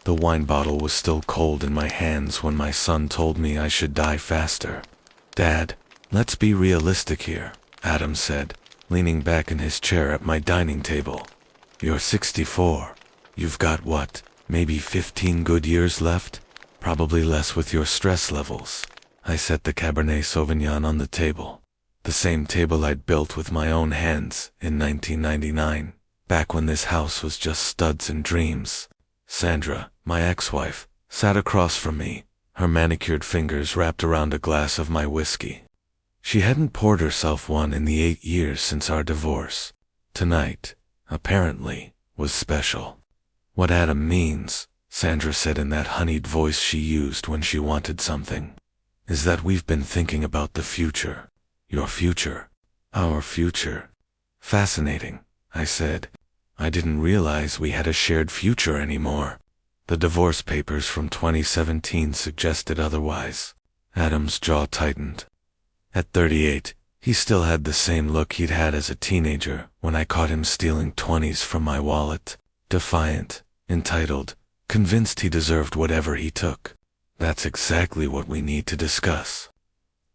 The wine bottle was still cold in my hands when my son told me I should die faster. "Dad, let's be realistic here," Adam said, leaning back in his chair at my dining table. "You're 64. You've got what, maybe 15 good years left? Probably less with your stress levels." I set the Cabernet Sauvignon on the table. The same table I'd built with my own hands in 1999, back when this house was just studs and dreams. Sandra, my ex-wife, sat across from me, her manicured fingers wrapped around a glass of my whiskey. She hadn't poured herself one in the 8 years since our divorce. Tonight, apparently, was special. "What Adam means," Sandra said in that honeyed voice she used when she wanted something, "is that we've been thinking about the future. Your future. Our future." "Fascinating," I said. "I didn't realize we had a shared future anymore." The divorce papers from 2017 suggested otherwise. Adam's jaw tightened. At 38, he still had the same look he'd had as a teenager when I caught him stealing 20s from my wallet. Defiant, entitled, convinced he deserved whatever he took. "That's exactly what we need to discuss."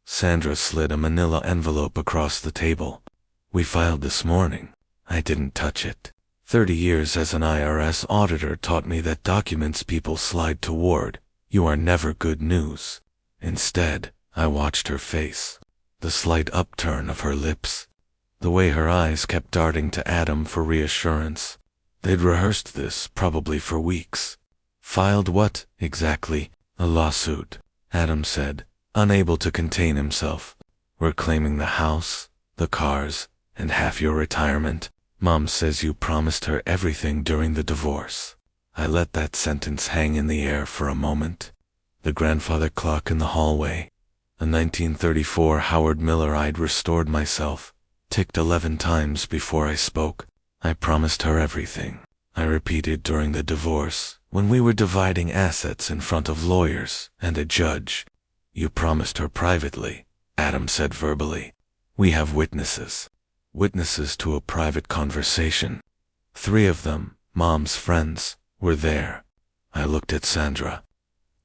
Sandra slid a manila envelope across the table. "We filed this morning. I didn't touch it. 30 years as an IRS auditor taught me that documents people slide toward, you are never good news." Instead, I watched her face. The slight upturn of her lips. The way her eyes kept darting to Adam for reassurance. They'd rehearsed this probably for weeks. "Filed what, exactly?" "A lawsuit," Adam said, unable to contain himself. "We're claiming the house, the cars, and half your retirement. Mom says you promised her everything during the divorce." I let that sentence hang in the air for a moment. The grandfather clock in the hallway, a 1934 Howard Miller I'd restored myself, ticked 11 times before I spoke. "I promised her everything," I repeated during the divorce, when we were dividing assets in front of lawyers and a judge. "You promised her privately," Adam said verbally. "We have witnesses. Witnesses to a private conversation. 3 of them, Mom's friends, were there." I looked at Sandra.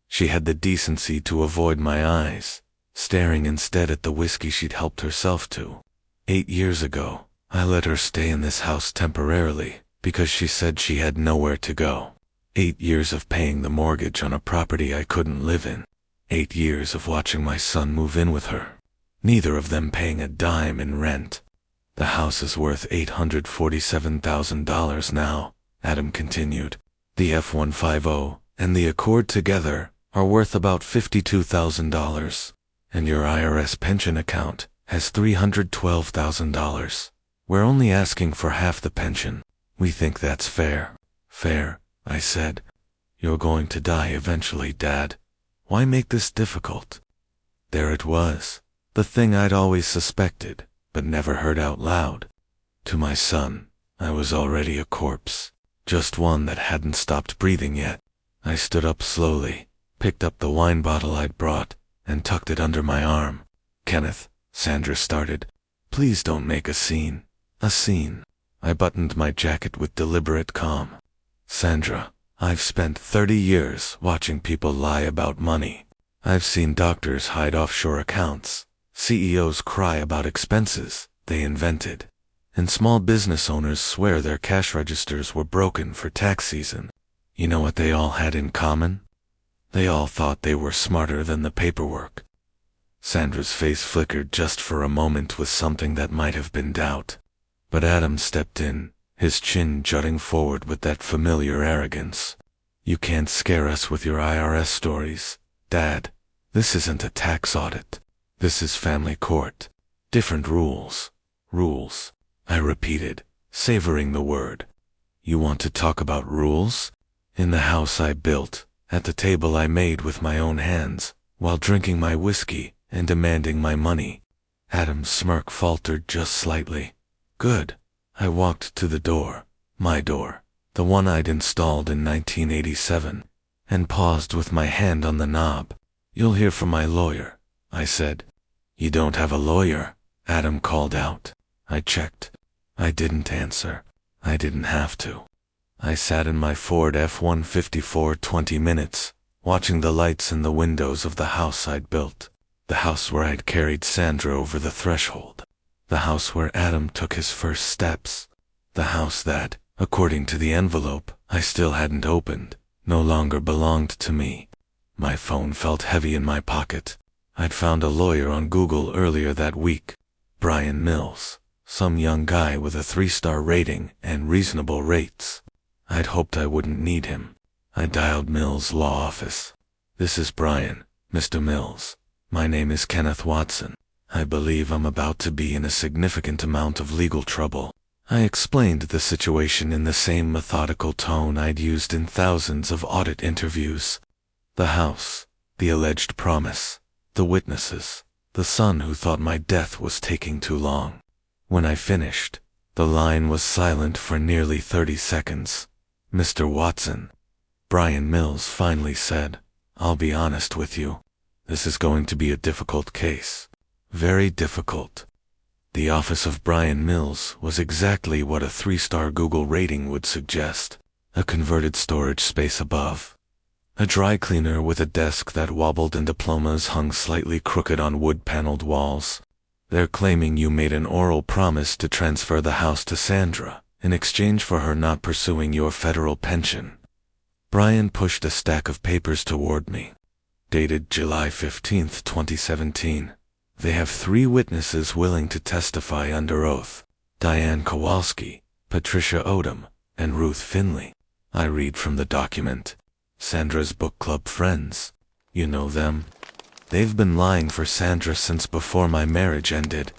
She had the decency to avoid my eyes, staring instead at the whiskey she'd helped herself to. 8 years ago, I let her stay in this house temporarily because she said she had nowhere to go. 8 years of paying the mortgage on a property I couldn't live in. 8 years of watching my son move in with her. Neither of them paying a dime in rent. "The house is worth $847,000 now," Adam continued. "The F-150 and the Accord together are worth about $52,000. And your IRS pension account has $312,000. We're only asking for half the pension. We think that's fair." "Fair," I said. "You're going to die eventually, Dad. Why make this difficult?" There it was, the thing I'd always suspected, but never heard out loud. To my son, I was already a corpse, just one that hadn't stopped breathing yet. I stood up slowly, picked up the wine bottle I'd brought, and tucked it under my arm. "Kenneth," Sandra started, "please don't make a scene." "A scene?" I buttoned my jacket with deliberate calm. "Sandra, I've spent 30 years watching people lie about money. I've seen doctors hide offshore accounts, CEOs cry about expenses they invented, and small business owners swear their cash registers were broken for tax season. You know what they all had in common? They all thought they were smarter than the paperwork." Sandra's face flickered just for a moment with something that might have been doubt. But Adam stepped in, his chin jutting forward with that familiar arrogance. "You can't scare us with your IRS stories, Dad. This isn't a tax audit. This is family court. Different rules." "Rules," I repeated, savoring the word. "You want to talk about rules? In the house I built, at the table I made with my own hands, while drinking my whiskey and demanding my money." Adam's smirk faltered just slightly. "Good." I walked to the door, my door, the one I'd installed in 1987, and paused with my hand on the knob. "You'll hear from my lawyer," I said. "You don't have a lawyer?" Adam called out. I checked. I didn't answer. I didn't have to. I sat in my Ford F-150 for 20 minutes, watching the lights in the windows of the house I'd built. The house where I'd carried Sandra over the threshold. The house where Adam took his first steps. The house that, according to the envelope I still hadn't opened, no longer belonged to me. My phone felt heavy in my pocket. I'd found a lawyer on Google earlier that week. Brian Mills, some young guy with a 3-star rating and reasonable rates. I'd hoped I wouldn't need him. I dialed Mills' law office. "This is Brian, Mr. Mills. My name is Kenneth Watson. I believe I'm about to be in a significant amount of legal trouble." I explained the situation in the same methodical tone I'd used in thousands of audit interviews. The house, the alleged promise, the witnesses, the son who thought my death was taking too long. When I finished, the line was silent for nearly 30 seconds. "Mr. Watson," Brian Mills finally said, "I'll be honest with you. This is going to be a difficult case. Very difficult." The office of Brian Mills was exactly what a 3-star Google rating would suggest. A converted storage space above. A dry cleaner with a desk that wobbled and diplomas hung slightly crooked on wood-paneled walls. "They're claiming you made an oral promise to transfer the house to Sandra in exchange for her not pursuing your federal pension." Brian pushed a stack of papers toward me. Dated July 15, 2017. "They have 3 witnesses willing to testify under oath. Diane Kowalski, Patricia Odom, and Ruth Finley." I read from the document. "Sandra's book club friends. You know them? They've been lying for Sandra since before my marriage ended.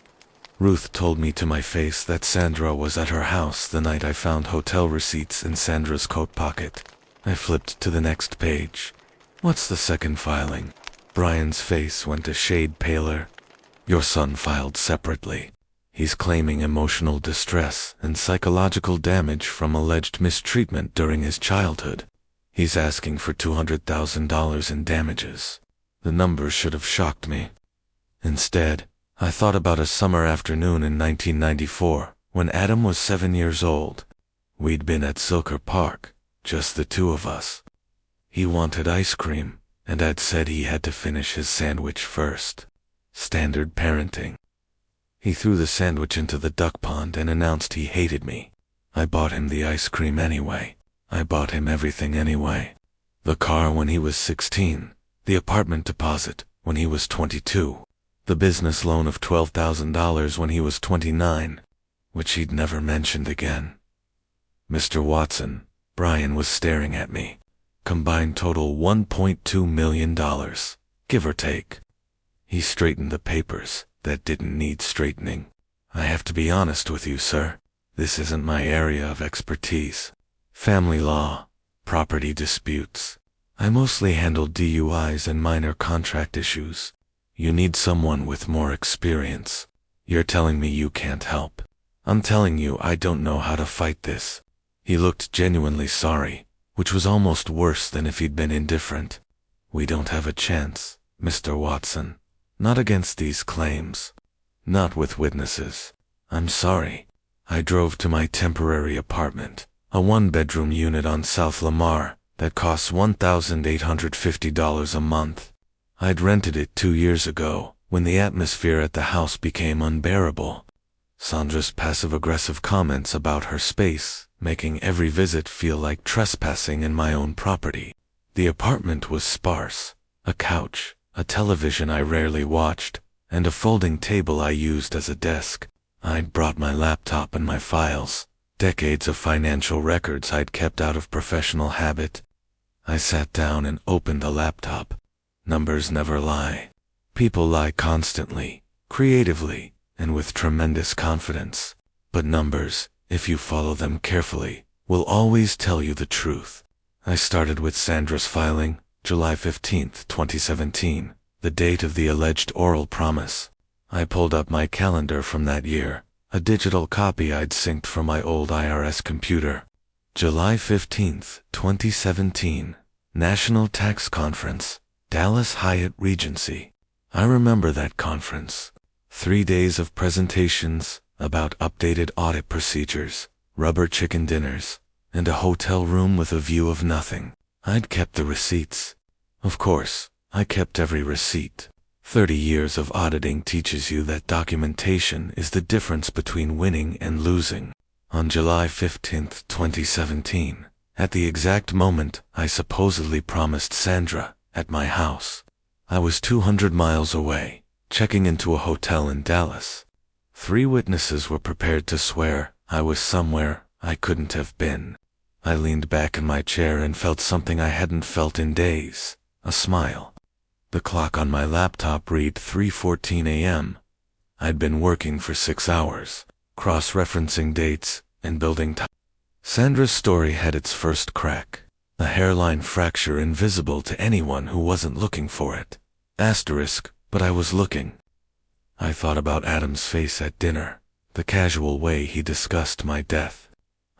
Ruth told me to my face that Sandra was at her house the night I found hotel receipts in Sandra's coat pocket." I flipped to the next page. "What's the second filing?" Brian's face went a shade paler. "Your son filed separately. He's claiming emotional distress and psychological damage from alleged mistreatment during his childhood. He's asking for $200,000 in damages." The numbers should have shocked me. Instead, I thought about a summer afternoon in 1994, when Adam was 7 years old. We'd been at Silker Park, just the 2 of us. He wanted ice cream, and I'd said he had to finish his sandwich first. Standard parenting. He threw the sandwich into the duck pond and announced he hated me. I bought him the ice cream anyway. I bought him everything anyway. The car when he was 16, the apartment deposit when he was 22, the business loan of $12,000 when he was 29, which he'd never mentioned again. "Mr. Watson," Brian was staring at me. "Combined total $1.2 million, give or take." He straightened the papers that didn't need straightening. "I have to be honest with you, sir. This isn't my area of expertise. Family law, property disputes. I mostly handle DUIs and minor contract issues. You need someone with more experience. You're telling me you can't help. I'm telling you I don't know how to fight this." He looked genuinely sorry, which was almost worse than if he'd been indifferent. "We don't have a chance, Mr. Watson. Not against these claims. Not with witnesses. I'm sorry." I drove to my temporary apartment, a 1-bedroom unit on South Lamar that costs $1,850 a month. I'd rented it 2 years ago, when the atmosphere at the house became unbearable. Sandra's passive-aggressive comments about her space, making every visit feel like trespassing in my own property. The apartment was sparse. A couch, a television I rarely watched, and a folding table I used as a desk. I'd brought my laptop and my files, decades of financial records I'd kept out of professional habit. I sat down and opened the laptop. Numbers never lie. People lie constantly, creatively, and with tremendous confidence. But numbers, if you follow them carefully, will always tell you the truth. I started with Sandra's filing, July 15, 2017, the date of the alleged oral promise. I pulled up my calendar from that year, a digital copy I'd synced from my old IRS computer. July 15, 2017, National Tax Conference, Dallas Hyatt Regency. I remember that conference. 3 days of presentations about updated audit procedures, rubber chicken dinners, and a hotel room with a view of nothing. I'd kept the receipts. Of course, I kept every receipt. 30 years of auditing teaches you that documentation is the difference between winning and losing. On July 15, 2017, at the exact moment I supposedly promised Sandra at my house, I was 200 miles away, checking into a hotel in Dallas. 3 witnesses were prepared to swear I was somewhere I couldn't have been. I leaned back in my chair and felt something I hadn't felt in days, a smile. The clock on my laptop read 3:14 a.m. I'd been working for 6 hours, cross-referencing dates and building time. Sandra's story had its first crack, a hairline fracture invisible to anyone who wasn't looking for it. Asterisk, but I was looking. I thought about Adam's face at dinner, the casual way he discussed my death.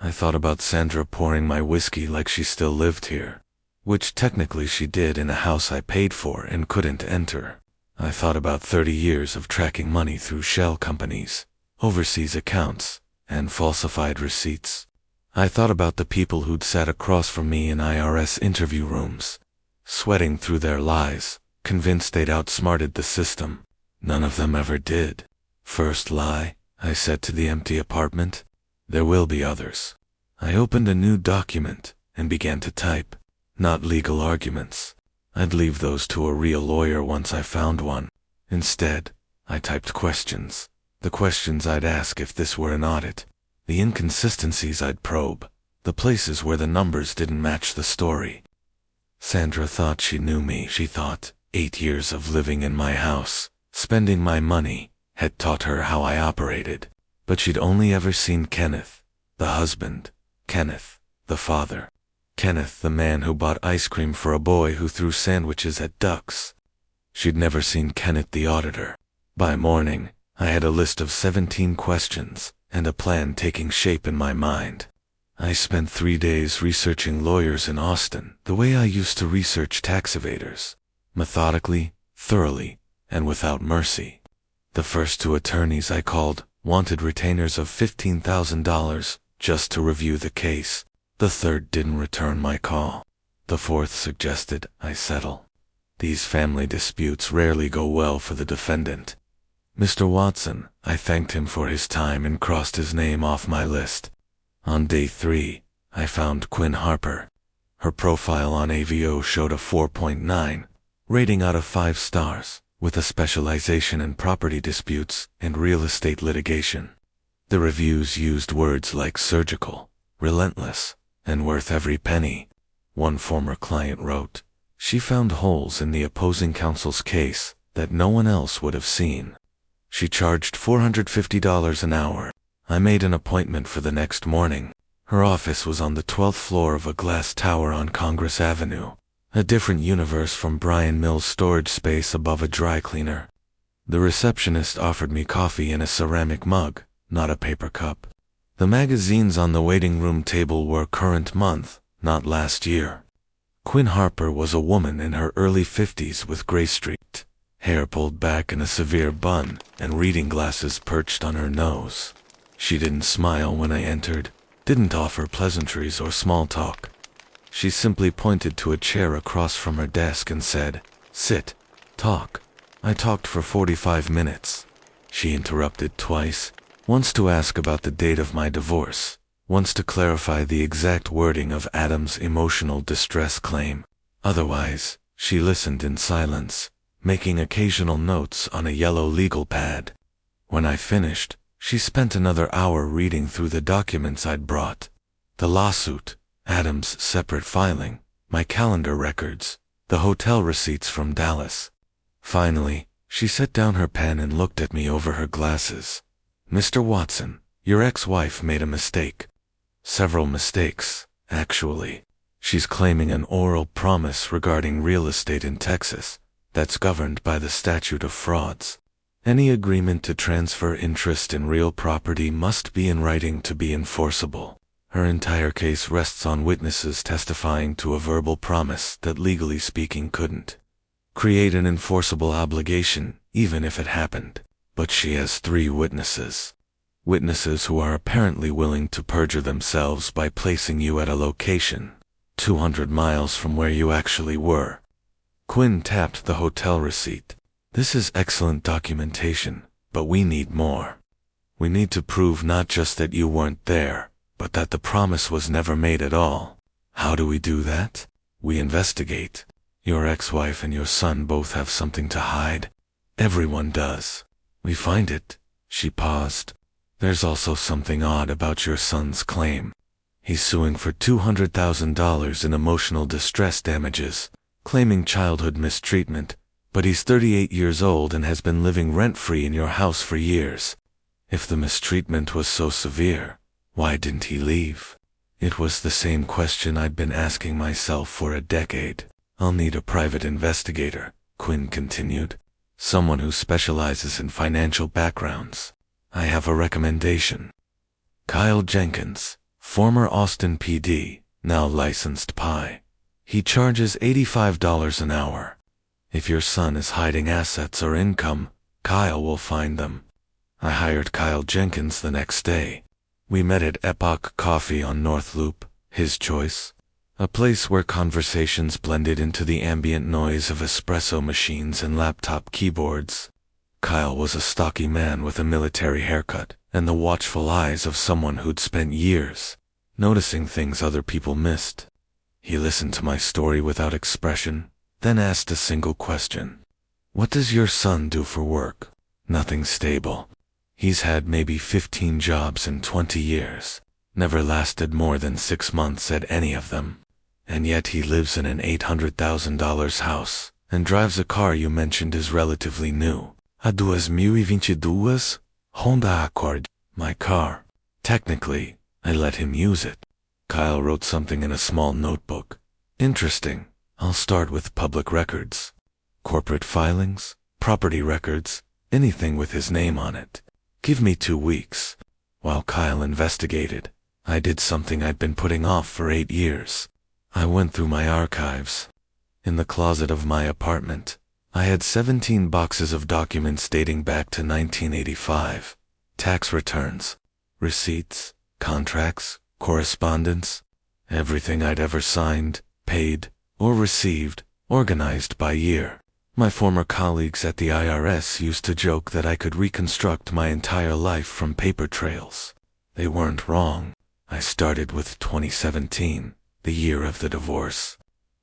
I thought about Sandra pouring my whiskey like she still lived here, which technically she did in a house I paid for and couldn't enter. I thought about 30 years of tracking money through shell companies, overseas accounts, and falsified receipts. I thought about the people who'd sat across from me in IRS interview rooms, sweating through their lies, convinced they'd outsmarted the system. None of them ever did. First lie, I said to the empty apartment. There will be others. I opened a new document and began to type. Not legal arguments. I'd leave those to a real lawyer once I found one. Instead, I typed questions. The questions I'd ask if this were an audit. The inconsistencies I'd probe. The places where the numbers didn't match the story. Sandra thought she knew me. She thought 8 years of living in my house, spending my money, had taught her how I operated. But she'd only ever seen Kenneth, the husband, Kenneth, the father, Kenneth, the man who bought ice cream for a boy who threw sandwiches at ducks. She'd never seen Kenneth, the auditor. By morning, I had a list of 17 questions and a plan taking shape in my mind. I spent 3 days researching lawyers in Austin the way I used to research tax evaders, methodically, thoroughly, and without mercy. The first 2 attorneys I called wanted retainers of $15,000 just to review the case. The third didn't return my call. The fourth suggested I settle. These family disputes rarely go well for the defendant. Mr. Watson, I thanked him for his time and crossed his name off my list. On day 3, I found Quinn Harper. Her profile on AVO showed a 4.9 rating out of 5 stars, with a specialization in property disputes and real estate litigation. The reviews used words like surgical, relentless, and worth every penny. One former client wrote, she found holes in the opposing counsel's case that no one else would have seen. She charged $450 an hour. I made an appointment for the next morning. Her office was on the 12th floor of a glass tower on Congress Avenue, a different universe from Brian Mill's storage space above a dry cleaner. The receptionist offered me coffee in a ceramic mug, not a paper cup. The magazines on the waiting room table were current month, not last year. Quinn Harper was a woman in her early 50s with gray-streaked hair pulled back in a severe bun and reading glasses perched on her nose. She didn't smile when I entered, didn't offer pleasantries or small talk. She simply pointed to a chair across from her desk and said, sit, talk. I talked for 45 minutes. She interrupted twice, once to ask about the date of my divorce, once to clarify the exact wording of Adam's emotional distress claim. Otherwise, she listened in silence, making occasional notes on a yellow legal pad. When I finished, she spent another hour reading through the documents I'd brought. The lawsuit, Adam's separate filing, my calendar records, the hotel receipts from Dallas. Finally, she set down her pen and looked at me over her glasses. Mr. Watson, your ex-wife made a mistake. Several mistakes, actually. She's claiming an oral promise regarding real estate in Texas that's governed by the statute of frauds. Any agreement to transfer interest in real property must be in writing to be enforceable. Her entire case rests on witnesses testifying to a verbal promise that legally speaking couldn't create an enforceable obligation, even if it happened. But she has 3 witnesses. Witnesses who are apparently willing to perjure themselves by placing you at a location 200 miles from where you actually were. Quinn tapped the hotel receipt. This is excellent documentation, but we need more. We need to prove not just that you weren't there, but that the promise was never made at all. How do we do that? We investigate. Your ex-wife and your son both have something to hide. Everyone does. We find it. She paused. There's also something odd about your son's claim. He's suing for $200,000 in emotional distress damages, claiming childhood mistreatment, but he's 38 years old and has been living rent-free in your house for years. If the mistreatment was so severe, why didn't he leave? It was the same question I'd been asking myself for a decade. I'll need a private investigator, Quinn continued. Someone who specializes in financial backgrounds. I have a recommendation. Kyle Jenkins, former Austin PD, now licensed PI. He charges $85 an hour. If your son is hiding assets or income, Kyle will find them. I hired Kyle Jenkins the next day. We met at Epoch Coffee on North Loop, his choice. A place where conversations blended into the ambient noise of espresso machines and laptop keyboards. Kyle was a stocky man with a military haircut and the watchful eyes of someone who'd spent years noticing things other people missed. He listened to my story without expression, then asked a single question. What does your son do for work? Nothing stable. He's had maybe 15 jobs in 20 years, never lasted more than 6 months at any of them. And yet he lives in an $800,000 house and drives a car you mentioned is relatively new. A 2022 Honda Accord, my car. Technically, I let him use it. Kyle wrote something in a small notebook. Interesting. I'll start with public records. Corporate filings, property records, anything with his name on it. Give me 2 weeks. While Kyle investigated, I did something I'd been putting off for 8 years. I went through my archives. In the closet of my apartment, I had 17 boxes of documents dating back to 1985. Tax returns, receipts, contracts, correspondence, everything I'd ever signed, paid, or received, organized by year. My former colleagues at the IRS used to joke that I could reconstruct my entire life from paper trails. They weren't wrong. I started with 2017, the year of the divorce.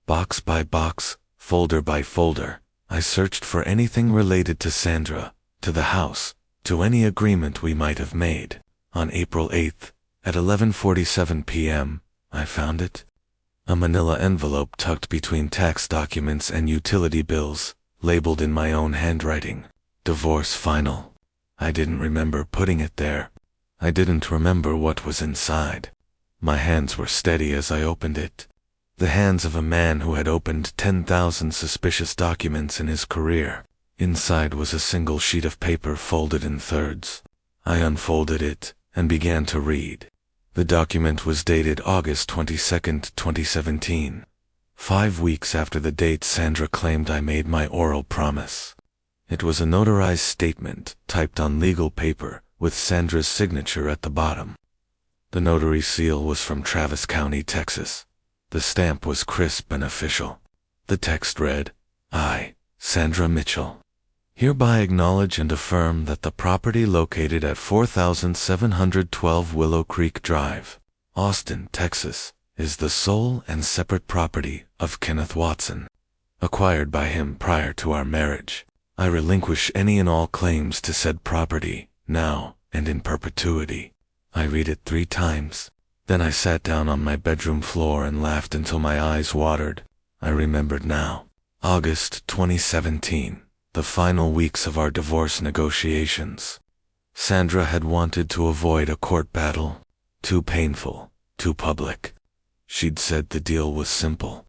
Box by box, folder by folder, I searched for anything related to Sandra, to the house, to any agreement we might have made. On April 8th, at 11:47 p.m., I found it. A manila envelope tucked between tax documents and utility bills, labeled in my own handwriting. Divorce final. I didn't remember putting it there. I didn't remember what was inside. My hands were steady as I opened it. The hands of a man who had opened 10,000 suspicious documents in his career. Inside was a single sheet of paper folded in thirds. I unfolded it and began to read. The document was dated August 22nd, 2017. 5 weeks after the date Sandra claimed I made my oral promise. It was a notarized statement, typed on legal paper, with Sandra's signature at the bottom. The notary seal was from Travis County, Texas. The stamp was crisp and official. The text read, I, Sandra Mitchell, hereby acknowledge and affirm that the property located at 4712 Willow Creek Drive, Austin, Texas, is the sole and separate property of Kenneth Watson, acquired by him prior to our marriage. I relinquish any and all claims to said property, now and in perpetuity. I read it 3 times. Then I sat down on my bedroom floor and laughed until my eyes watered. I remembered now. August 2017, the final weeks of our divorce negotiations. Sandra had wanted to avoid a court battle. Too painful, too public. She'd said the deal was simple.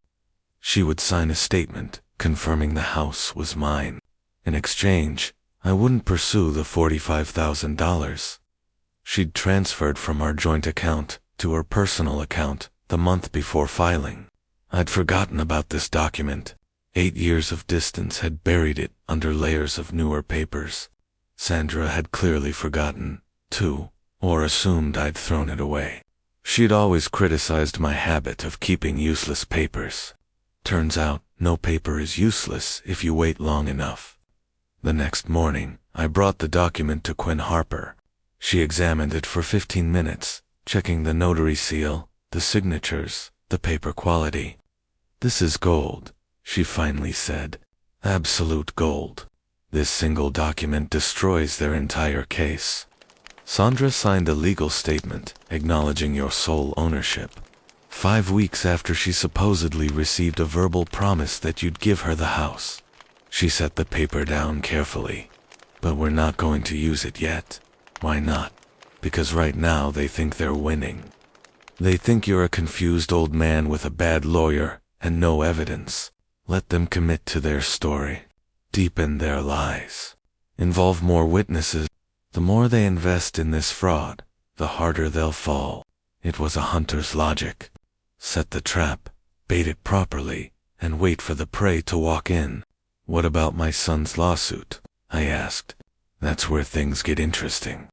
She would sign a statement confirming the house was mine. In exchange, I wouldn't pursue the $45,000. She'd transferred from our joint account to her personal account the month before filing. I'd forgotten about this document. 8 years of distance had buried it under layers of newer papers. Sandra had clearly forgotten, too. or assumed I'd thrown it away. She'd always criticized my habit of keeping useless papers. Turns out, no paper is useless if you wait long enough. The next morning, I brought the document to Quinn Harper. She examined it for 15 minutes, checking the notary seal, the signatures, the paper quality. "This is gold," she finally said. "Absolute gold. This single document destroys their entire case." Sandra signed a legal statement acknowledging your sole ownership. 5 weeks after she supposedly received a verbal promise that you'd give her the house. She set the paper down carefully. "But we're not going to use it yet." "Why not?" "Because right now they think they're winning. They think you're a confused old man with a bad lawyer and no evidence. Let them commit to their story. Deepen their lies. Involve more witnesses. The more they invest in this fraud, the harder they'll fall." It was a hunter's logic. Set the trap, bait it properly, and wait for the prey to walk in. "What about my son's lawsuit?" I asked. "That's where things get interesting."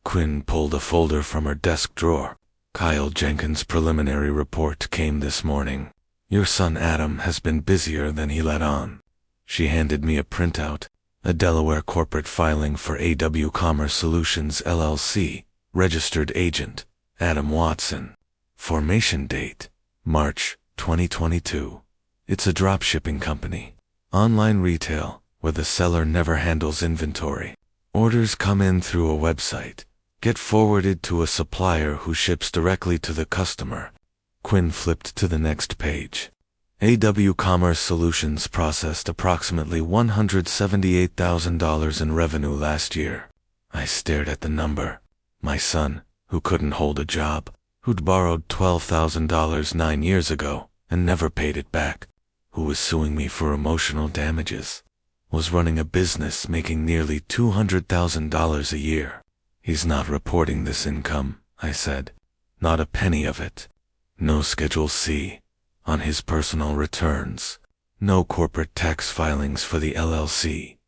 Quinn pulled a folder from her desk drawer. "Kyle Jenkins' preliminary report came this morning. Your son Adam has been busier than he let on." She handed me a printout, a Delaware corporate filing for AW Commerce Solutions LLC, registered agent, Adam Watson. Formation date, March 2022. It's a dropshipping company. Online retail, where the seller never handles inventory. Orders come in through a website, get forwarded to a supplier who ships directly to the customer. Quinn flipped to the next page. AW Commerce Solutions processed approximately $178,000 in revenue last year. I stared at the number. My son, who couldn't hold a job, who'd borrowed $12,000 9 years ago and never paid it back, who was suing me for emotional damages, was running a business making nearly $200,000 a year. "He's not reporting this income," I said. "Not a penny of it. No Schedule C on his personal returns. No corporate tax filings for the LLC."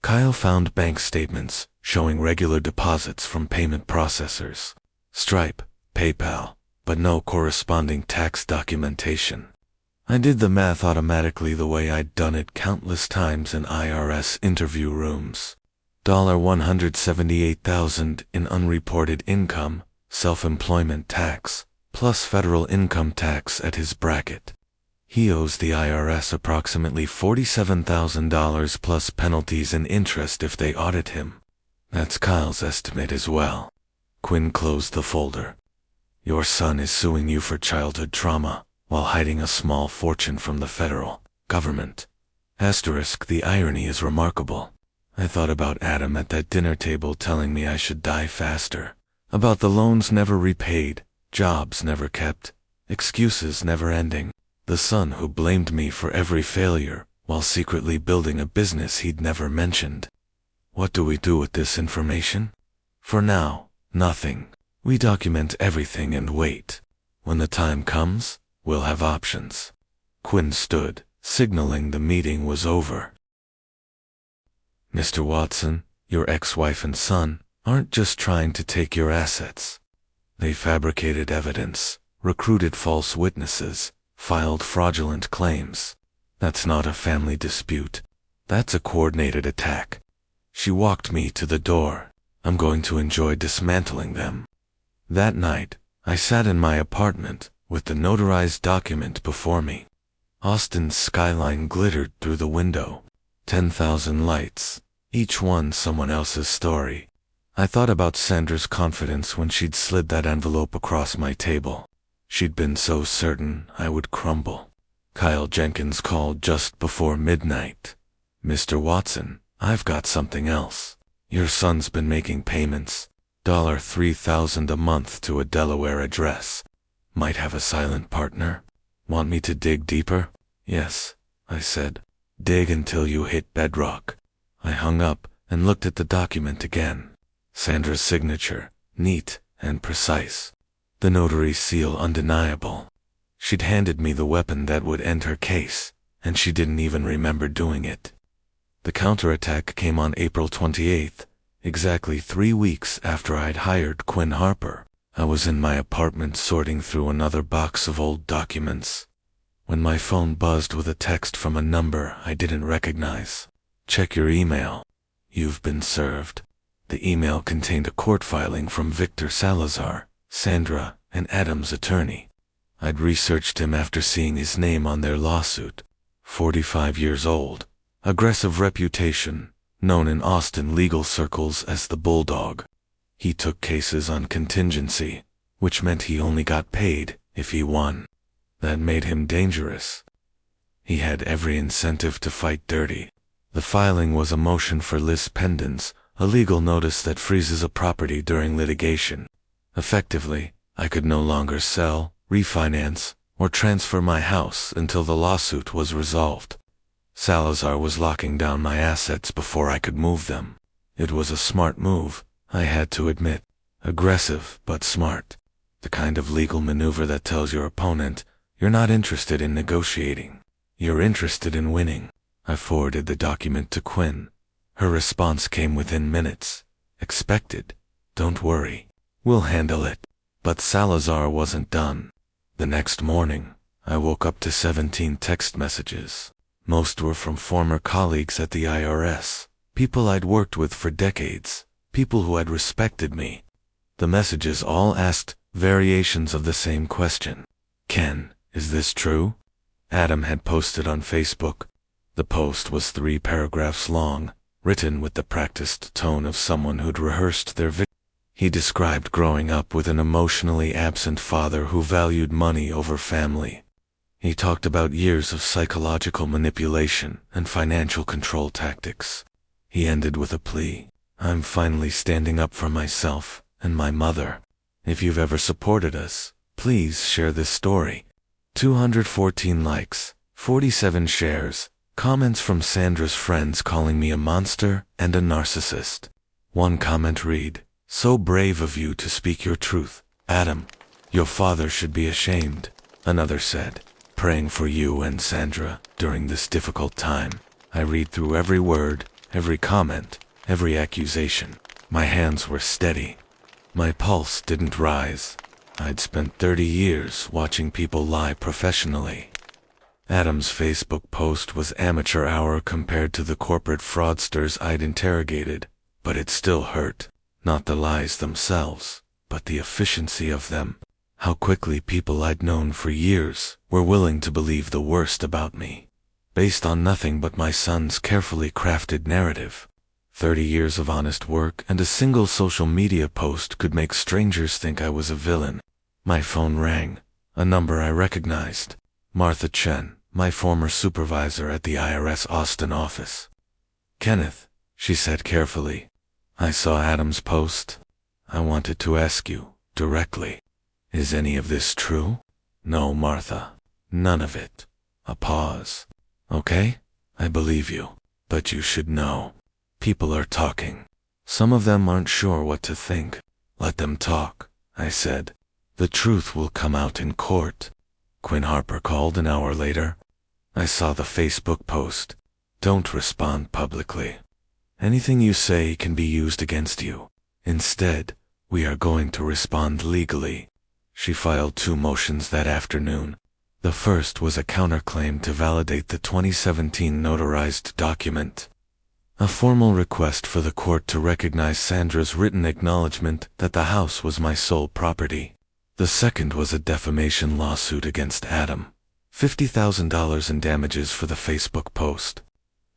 Kyle found bank statements showing regular deposits from payment processors, Stripe, PayPal, but no corresponding tax documentation. I did the math automatically the way I'd done it countless times in IRS interview rooms. $178,000 in unreported income, self-employment tax, plus federal income tax at his bracket. He owes the IRS approximately $47,000 plus penalties and interest if they audit him. That's Kyle's estimate as well. Quinn closed the folder. "Your son is suing you for childhood trauma while hiding a small fortune from the federal government. Asterisk, the irony is remarkable. I thought about Adam at that dinner table telling me I should die faster, about the loans never repaid, jobs never kept, excuses never ending, the son who blamed me for every failure while secretly building a business he'd never mentioned. What do we do with this information? For now, nothing. We document everything and wait. When the time comes, we'll have options." Quinn stood, signaling the meeting was over. "Mr. Watson, your ex-wife and son aren't just trying to take your assets. They fabricated evidence, recruited false witnesses, filed fraudulent claims. That's not a family dispute. That's a coordinated attack." She walked me to the door. "I'm going to enjoy dismantling them." That night, I sat in my apartment with the notarized document before me. Austin's skyline glittered through the window. 10,000 lights, each one someone else's story. I thought about Sandra's confidence when she'd slid that envelope across my table. She'd been so certain I would crumble. Kyle Jenkins called just before midnight. "Mr. Watson, I've got something else. Your son's been making payments, $3,000 a month to a Delaware address. Might have a silent partner. Want me to dig deeper?" "Yes," I said. "Dig until you hit bedrock." I hung up and looked at the document again. Sandra's signature, neat and precise. The notary seal undeniable. She'd handed me the weapon that would end her case, and she didn't even remember doing it. The counterattack came on April 28th. Exactly 3 weeks after I'd hired Quinn Harper, I was in my apartment sorting through another box of old documents when my phone buzzed with a text from a number I didn't recognize. "Check your email. You've been served." The email contained a court filing from Victor Salazar, Sandra, and Adam's attorney. I'd researched him after seeing his name on their lawsuit. 45 years old, aggressive reputation, known in Austin legal circles as the Bulldog. He took cases on contingency, which meant he only got paid if he won. That made him dangerous. He had every incentive to fight dirty. The filing was a motion for lis pendens, a legal notice that freezes a property during litigation. Effectively, I could no longer sell, refinance, or transfer my house until the lawsuit was resolved. Salazar was locking down my assets before I could move them. It was a smart move, I had to admit. Aggressive, but smart. The kind of legal maneuver that tells your opponent, you're not interested in negotiating. You're interested in winning. I forwarded the document to Quinn. Her response came within minutes. "Expected. Don't worry. We'll handle it." But Salazar wasn't done. The next morning, I woke up to 17 text messages. Most were from former colleagues at the IRS, people I'd worked with for decades, people who had respected me. The messages all asked variations of the same question. "Ken, is this true?" Adam had posted on Facebook. The post was 3 paragraphs long, written with the practiced tone of someone who'd rehearsed their He described growing up with an emotionally absent father who valued money over family. He talked about years of psychological manipulation and financial control tactics. He ended with a plea. "I'm finally standing up for myself and my mother. If you've ever supported us, please share this story." 214 likes, 47 shares, comments from Sandra's friends calling me a monster and a narcissist. One comment read, "So brave of you to speak your truth, Adam. Your father should be ashamed." Another said, "Praying for you and Sandra during this difficult time." I read through every word, every comment, every accusation. My hands were steady. My pulse didn't rise. I'd spent 30 years watching people lie professionally. Adam's Facebook post was amateur hour compared to the corporate fraudsters I'd interrogated, but it still hurt. Not the lies themselves, but the efficiency of them. How quickly people I'd known for years were willing to believe the worst about me, based on nothing but my son's carefully crafted narrative. 30 years of honest work and a single social media post could make strangers think I was a villain. My phone rang, a number I recognized. Martha Chen, my former supervisor at the IRS Austin office. "Kenneth," she said carefully, "I saw Adam's post. I wanted to ask you, directly, is any of this true?" "No, Martha. None of it." A pause. "Okay, I believe you. But you should know. People are talking. Some of them aren't sure what to think. Let them talk," I said. "The truth will come out in court." Quinn Harper called an hour later. "I saw the Facebook post. Don't respond publicly. Anything you say can be used against you. Instead, we are going to respond legally." She filed 2 motions that afternoon. The first was a counterclaim to validate the 2017 notarized document. A formal request for the court to recognize Sandra's written acknowledgement that the house was my sole property. The second was a defamation lawsuit against Adam. $50,000 in damages for the Facebook post.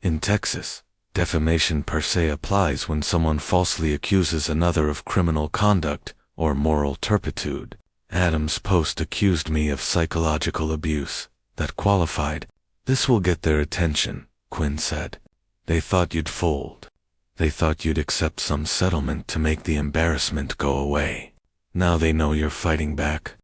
In Texas, defamation per se applies when someone falsely accuses another of criminal conduct or moral turpitude. Adam's post accused me of psychological abuse. That qualified. "This will get their attention," Quinn said. "They thought you'd fold. They thought you'd accept some settlement to make the embarrassment go away. Now they know you're fighting back."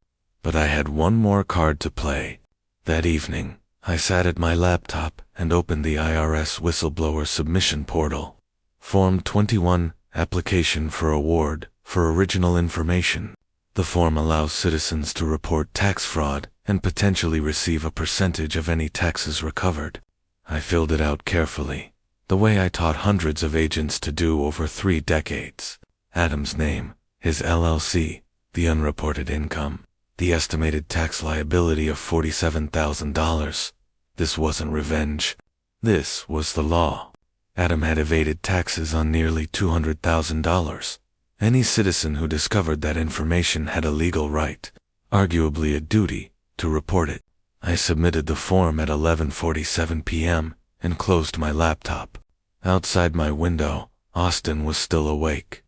But I had one more card to play. That evening, I sat at my laptop and opened the IRS whistleblower submission portal. Form 21, Application for Award for Original Information. The form allows citizens to report tax fraud and potentially receive a percentage of any taxes recovered. I filled it out carefully, The way I taught hundreds of agents to do over 3 decades. Adam's name, his LLC, the unreported income, the estimated tax liability of $47,000. This wasn't revenge. This was the law. Adam had evaded taxes on nearly $200,000. Any citizen who discovered that information had a legal right, arguably a duty, to report it. I submitted the form at 11:47 p.m. and closed my laptop. Outside my window, Austin was still awake.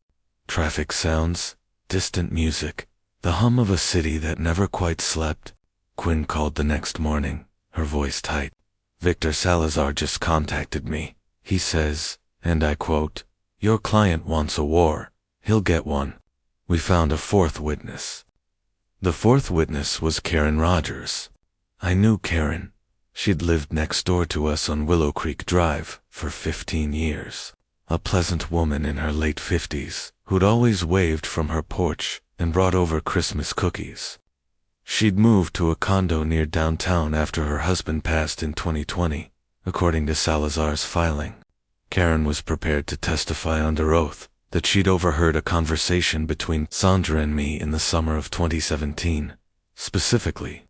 Traffic sounds, distant music, the hum of a city that never quite slept. Quinn called the next morning, her voice tight. "Victor Salazar just contacted me. He says, and I quote, 'Your client wants a war. He'll get one.'" We found a fourth witness. The fourth witness was Karen Rogers. I knew Karen. She'd lived next door to us on Willow Creek Drive for 15 years. A pleasant woman in her late 50s, who'd always waved from her porch and brought over Christmas cookies. She'd moved to a condo near downtown after her husband passed in 2020, according to Salazar's filing. Karen was prepared to testify under oath that she'd overheard a conversation between Sandra and me in the summer of 2017. Specifically,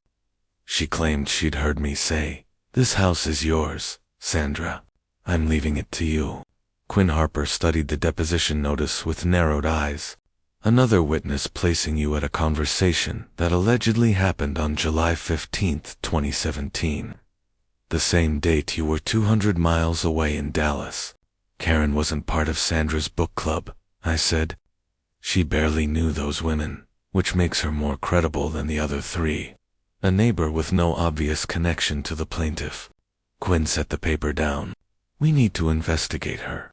she claimed she'd heard me say, "This house is yours, Sandra. I'm leaving it to you." Quinn Harper studied the deposition notice with narrowed eyes. Another witness placing you at a conversation that allegedly happened on July 15, 2017. The same date you were 200 miles away in Dallas. Karen wasn't part of Sandra's book club, I said. She barely knew those women, which makes her more credible than the other 3. A neighbor with no obvious connection to the plaintiff. Quinn set the paper down. We need to investigate her.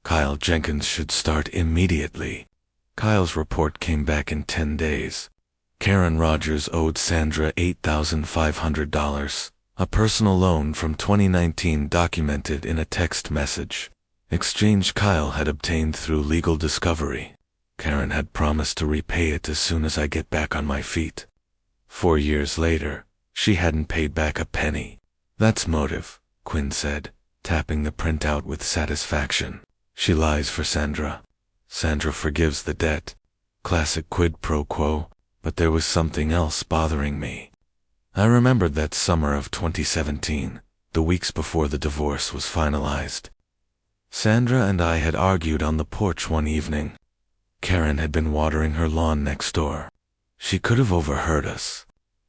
Kyle Jenkins should start immediately. Kyle's report came back in 10 days. Karen Rogers owed Sandra $8,500, a personal loan from 2019 documented in a text message. Exchange Kyle had obtained through legal discovery. Karen had promised to repay it as soon as I get back on my feet. 4 years later, she hadn't paid back a penny. That's motive, Quinn said, tapping the printout with satisfaction. She lies for Sandra. Sandra forgives the debt. Classic quid pro quo, but there was something else bothering me. I remembered that summer of 2017, the weeks before the divorce was finalized. Sandra and I had argued on the porch one evening. Karen had been watering her lawn next door. She could have overheard us.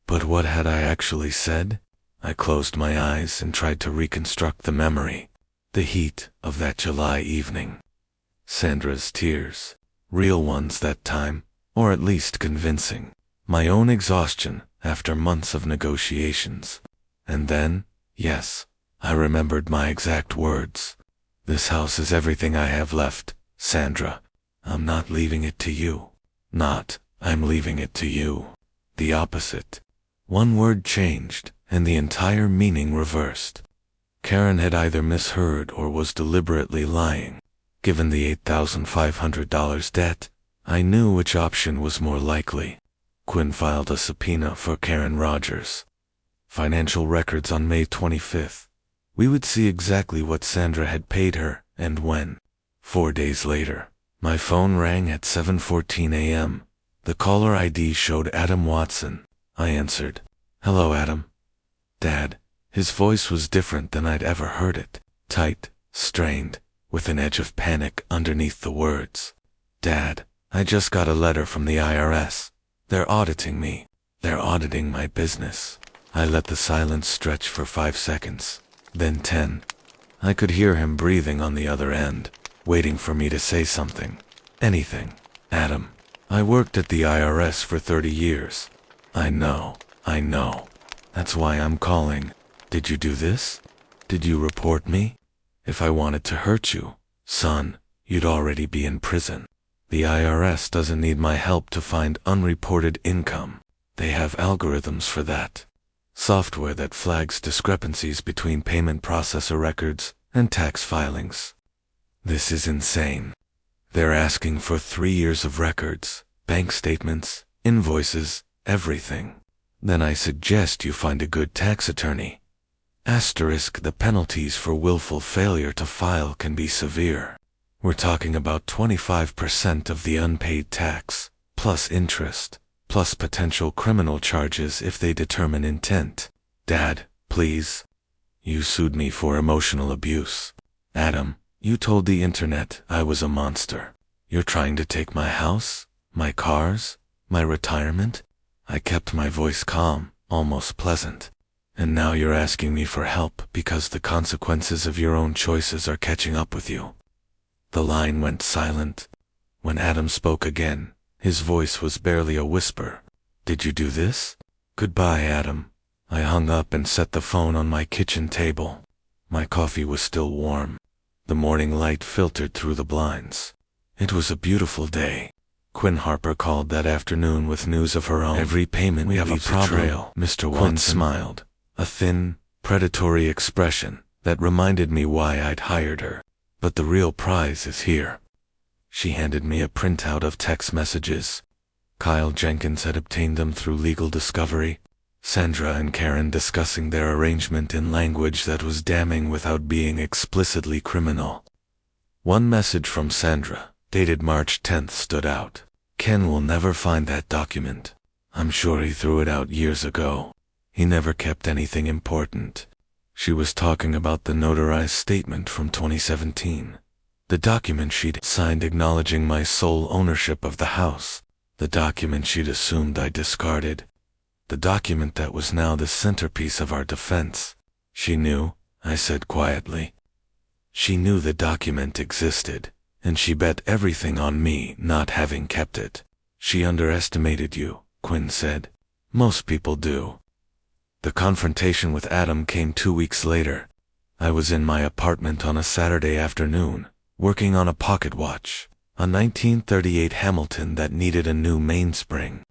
But what had I actually said? I closed my eyes and tried to reconstruct the memory. The heat of that July evening. Sandra's tears. Real ones that time, or at least convincing. My own exhaustion after months of negotiations. And then, yes, I remembered my exact words. This house is everything I have left, Sandra. I'm not leaving it to you. Not, I'm leaving it to you. The opposite. One word changed, and the entire meaning reversed. Karen had either misheard or was deliberately lying. Given the $8,500 debt, I knew which option was more likely. Quinn filed a subpoena for Karen Rogers. Financial records on May 25th. We would see exactly what Sandra had paid her and when. 4 days later, my phone rang at 7:14 a.m. The caller ID showed Adam Watson. I answered. "Hello, Adam." "Dad." His voice was different than I'd ever heard it. Tight, strained, with an edge of panic underneath the words. "Dad, I just got a letter from the IRS. They're auditing me. They're auditing my business." I let the silence stretch for 5 seconds, then 10. I could hear him breathing on the other end, waiting for me to say something. Anything. "Adam, I worked at the IRS for 30 years. I know. That's why I'm calling. Did you do this? Did you report me? If I wanted to hurt you, son, you'd already be in prison. The IRS doesn't need my help to find unreported income. They have algorithms for that. Software that flags discrepancies between payment processor records and tax filings. This is insane. They're asking for 3 years of records, bank statements, invoices, everything. Then I suggest you find a good tax attorney. Asterisk, the penalties for willful failure to file can be severe. We're talking about 25% of the unpaid tax, plus interest, plus potential criminal charges if they determine intent. Dad, please. You sued me for emotional abuse. Adam, you told the internet I was a monster. You're trying to take my house, my cars, my retirement? I kept my voice calm, almost pleasant. And now you're asking me for help because the consequences of your own choices are catching up with you. The line went silent. When Adam spoke again, his voice was barely a whisper. Did you do this? Goodbye, Adam. I hung up and set the phone on my kitchen table. My coffee was still warm. The morning light filtered through the blinds. It was a beautiful day. Quinn Harper called that afternoon with news of her own. Every payment we have a problem, Mr. Watson. Quinn smiled, a thin, predatory expression that reminded me why I'd hired her. But the real prize is here. She handed me a printout of text messages. Kyle Jenkins had obtained them through legal discovery. Sandra and Karen discussing their arrangement in language that was damning without being explicitly criminal. One message from Sandra, dated March 10th, stood out. Ken will never find that document. I'm sure he threw it out years ago. He never kept anything important. She was talking about the notarized statement from 2017. The document she'd signed acknowledging my sole ownership of the house. The document she'd assumed I discarded. The document that was now the centerpiece of our defense. She knew, I said quietly. She knew the document existed, and she bet everything on me not having kept it. She underestimated you, Quinn said. Most people do. The confrontation with Adam came 2 weeks later. I was in my apartment on a Saturday afternoon, working on a pocket watch, a 1938 Hamilton that needed a new mainspring.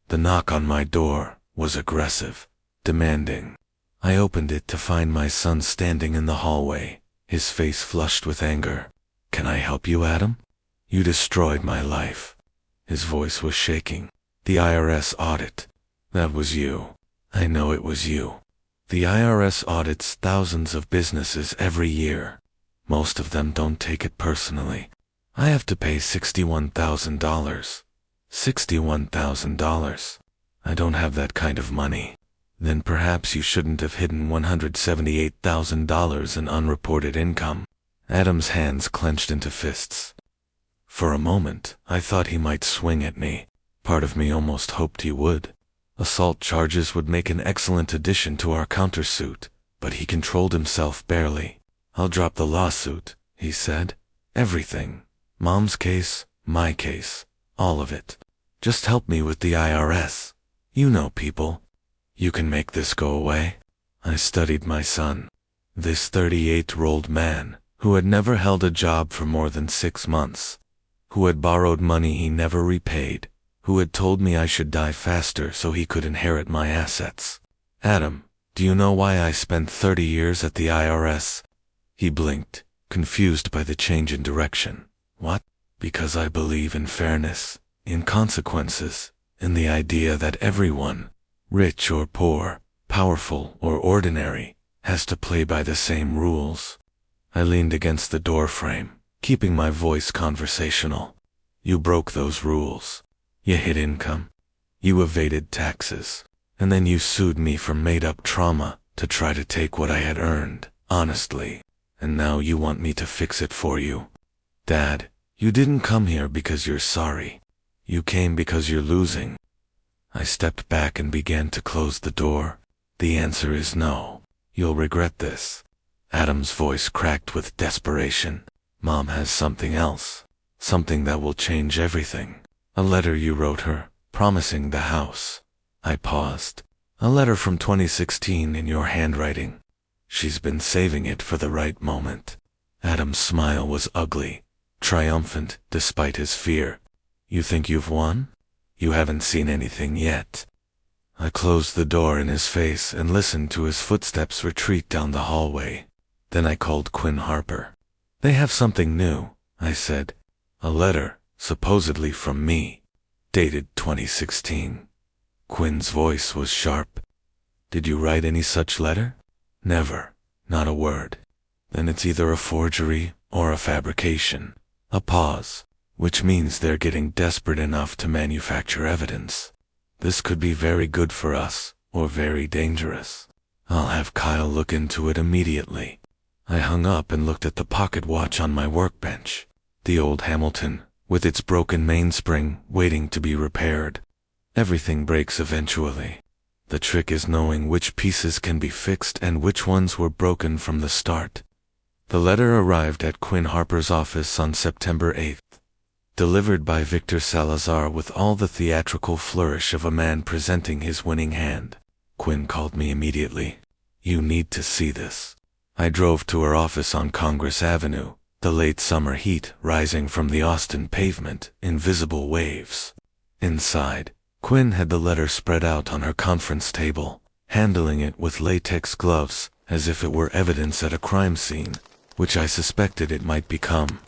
The knock on my door was aggressive, demanding. I opened it to find my son standing in the hallway, his face flushed with anger. Can I help you, Adam? You destroyed my life. His voice was shaking. The IRS audit. That was you. I know it was you. The IRS audits thousands of businesses every year. Most of them don't take it personally. I have to pay $61,000. $61,000. I don't have that kind of money. Then perhaps you shouldn't have hidden $178,000 in unreported income. Adam's hands clenched into fists. For a moment, I thought he might swing at me. Part of me almost hoped he would. Assault charges would make an excellent addition to our countersuit, but he controlled himself barely. I'll drop the lawsuit, he said. Everything. Mom's case, my case, all of it. Just help me with the IRS. You know people. You can make this go away. I studied my son. This 38-year-old man, who had never held a job for more than 6 months, who had borrowed money he never repaid, who had told me I should die faster so he could inherit my assets. Adam, do you know why I spent 30 years at the IRS? He blinked, confused by the change in direction. What? Because I believe in fairness, in consequences, in the idea that everyone, rich or poor, powerful or ordinary, has to play by the same rules. I leaned against the door frame, keeping my voice conversational. You broke those rules. You hid income. You evaded taxes. And then you sued me for made-up trauma to try to take what I had earned, honestly. And now you want me to fix it for you. Dad, you didn't come here because you're sorry. You came because you're losing. I stepped back and began to close the door. The answer is no. You'll regret this. Adam's voice cracked with desperation. Mom has something else. Something that will change everything. A letter you wrote her, promising the house. I paused. A letter from 2016 in your handwriting. She's been saving it for the right moment. Adam's smile was ugly, triumphant despite his fear. You think you've won? You haven't seen anything yet. I closed the door in his face and listened to his footsteps retreat down the hallway. Then I called Quinn Harper. They have something new, I said. A letter, supposedly from me, dated 2016. Quinn's voice was sharp. Did you write any such letter? Never. Not a word. Then it's either a forgery or a fabrication. A pause, which means they're getting desperate enough to manufacture evidence. This could be very good for us, or very dangerous. I'll have Kyle look into it immediately. I hung up and looked at the pocket watch on my workbench. The old Hamilton, with its broken mainspring, waiting to be repaired. Everything breaks eventually. The trick is knowing which pieces can be fixed and which ones were broken from the start. The letter arrived at Quinn Harper's office on September 8th. Delivered by Victor Salazar with all the theatrical flourish of a man presenting his winning hand. Quinn called me immediately. "You need to see this." I drove to her office on Congress Avenue, the late summer heat rising from the Austin pavement in visible waves. Inside, Quinn had the letter spread out on her conference table, handling it with latex gloves as if it were evidence at a crime scene, which I suspected it might become.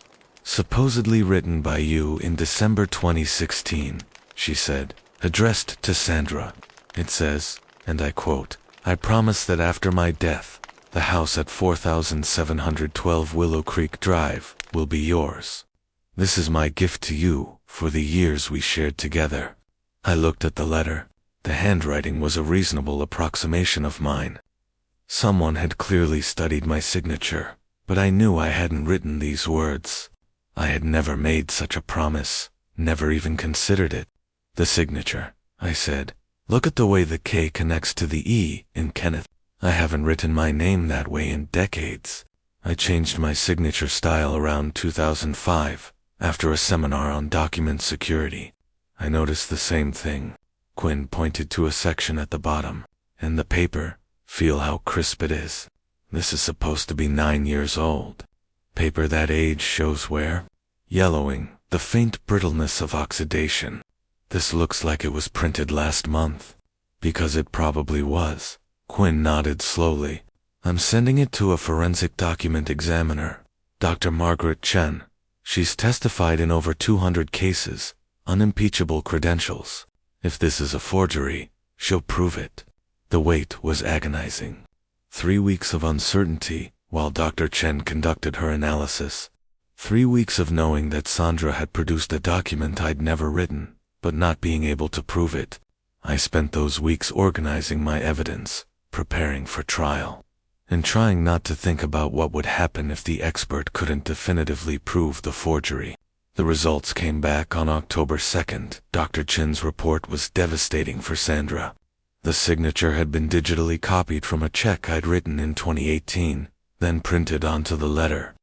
"Supposedly written by you in December 2016, she said, addressed to Sandra. It says, and I quote, "I promise that after my death, the house at 4712 Willow Creek Drive will be yours. This is my gift to you for the years we shared together." I looked at the letter. The handwriting was a reasonable approximation of mine. Someone had clearly studied my signature, but I knew I hadn't written these words. I had never made such a promise, never even considered it. "The signature," I said. "Look at the way the K connects to the E in Kenneth. I haven't written my name that way in decades. I changed my signature style around 2005, after a seminar on document security. I noticed the same thing." Quinn pointed to a section at the bottom. "And the paper, feel how crisp it is. This is supposed to be 9 years old. Paper that age shows wear, yellowing, the faint brittleness of oxidation. This looks like it was printed last month." "Because it probably was." Quinn nodded slowly. "I'm sending it to a forensic document examiner, Dr. Margaret Chen. She's testified in over 200 cases, unimpeachable credentials. If this is a forgery, she'll prove it." The wait was agonizing. 3 weeks of uncertainty while Dr. Chen conducted her analysis. 3 weeks of knowing that Sandra had produced a document I'd never written, but not being able to prove it. I spent those weeks organizing my evidence, preparing for trial, and trying not to think about what would happen if the expert couldn't definitively prove the forgery. The results came back on October 2nd. Dr. Chen's report was devastating for Sandra. The signature had been digitally copied from a check I'd written in 2018, then printed onto the letter.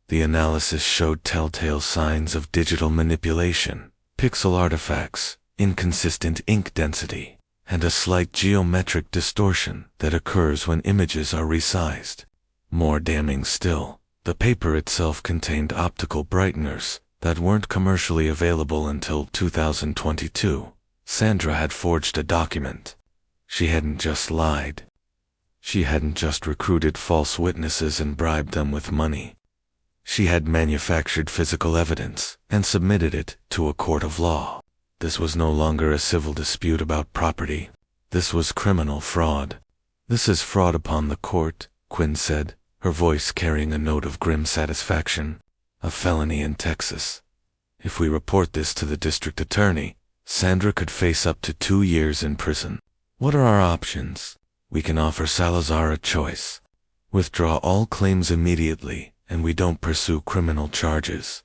The analysis showed telltale signs of digital manipulation, pixel artifacts, inconsistent ink density, and a slight geometric distortion that occurs when images are resized. More damning still, the paper itself contained optical brighteners that weren't commercially available until 2022. Sandra had forged a document. She hadn't just lied. She hadn't just recruited false witnesses and bribed them with money. She had manufactured physical evidence and submitted it to a court of law. This was no longer a civil dispute about property. This was criminal fraud. "This is fraud upon the court," Quinn said, her voice carrying a note of grim satisfaction. "A felony in Texas. If we report this to the district attorney, Sandra could face up to 2 years in prison. What are our options? We can offer Salazar a choice. Withdraw all claims immediately, and we don't pursue criminal charges.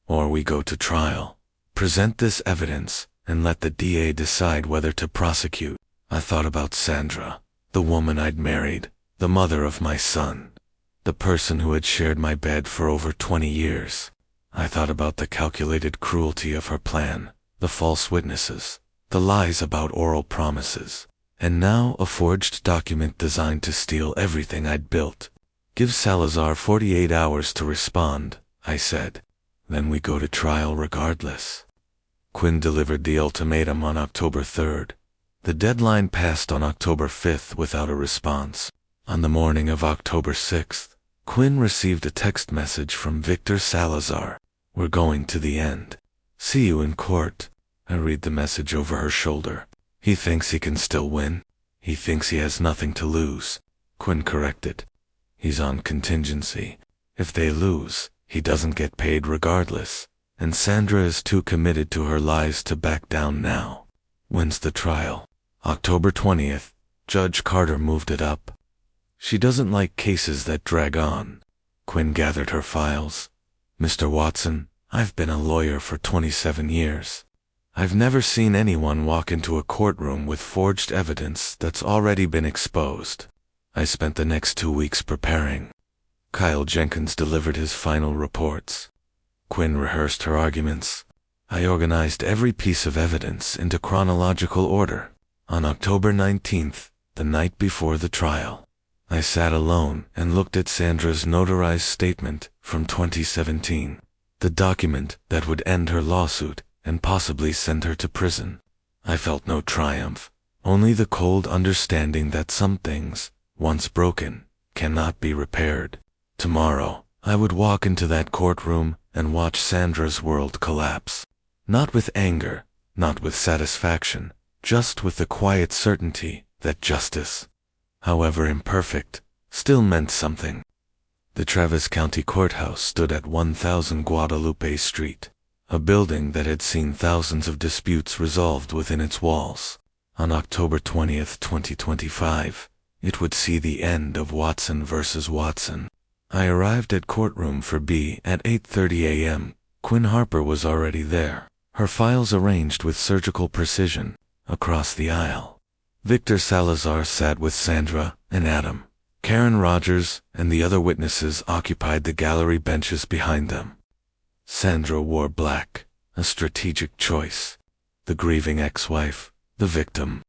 Or we go to trial, present this evidence, and let the DA decide whether to prosecute." I thought about Sandra, the woman I'd married, the mother of my son, the person who had shared my bed for over 20 years. I thought about the calculated cruelty of her plan, the false witnesses, the lies about oral promises, and now a forged document designed to steal everything I'd built. "Give Salazar 48 hours to respond," I said. "Then we go to trial regardless." Quinn delivered the ultimatum on October 3rd. The deadline passed on October 5th without a response. On the morning of October 6th, Quinn received a text message from Victor Salazar. "We're going to the end. See you in court." I read the message over her shoulder. He thinks he can still win. He thinks he has nothing to lose. Quinn corrected. He's on contingency. If they lose, he doesn't get paid regardless, and Sandra is too committed to her lies to back down now. When's the trial? October 20th. Judge Carter moved it up. She doesn't like cases that drag on. Quinn gathered her files. Mr. Watson, I've been a lawyer for 27 years. I've never seen anyone walk into a courtroom with forged evidence that's already been exposed. I spent the next 2 weeks preparing. Kyle Jenkins delivered his final reports. Quinn rehearsed her arguments. I organized every piece of evidence into chronological order. On October 19th, the night before the trial, I sat alone and looked at Sandra's notarized statement from 2017, the document that would end her lawsuit and possibly send her to prison. I felt no triumph, only the cold understanding that some things, once broken, cannot be repaired. Tomorrow, I would walk into that courtroom and watch Sandra's world collapse. Not with anger, not with satisfaction, just with the quiet certainty that justice, however imperfect, still meant something. The Travis County Courthouse stood at 1000 Guadalupe Street, a building that had seen thousands of disputes resolved within its walls. On October 20th, 2025, it would see the end of Watson versus Watson. I arrived at courtroom for B at 8:30 a.m. Quinn Harper was already there, her files arranged with surgical precision across the aisle. Victor Salazar sat with Sandra and Adam. Karen Rogers and the other witnesses occupied the gallery benches behind them. Sandra wore black, a strategic choice. The grieving ex-wife, the victim.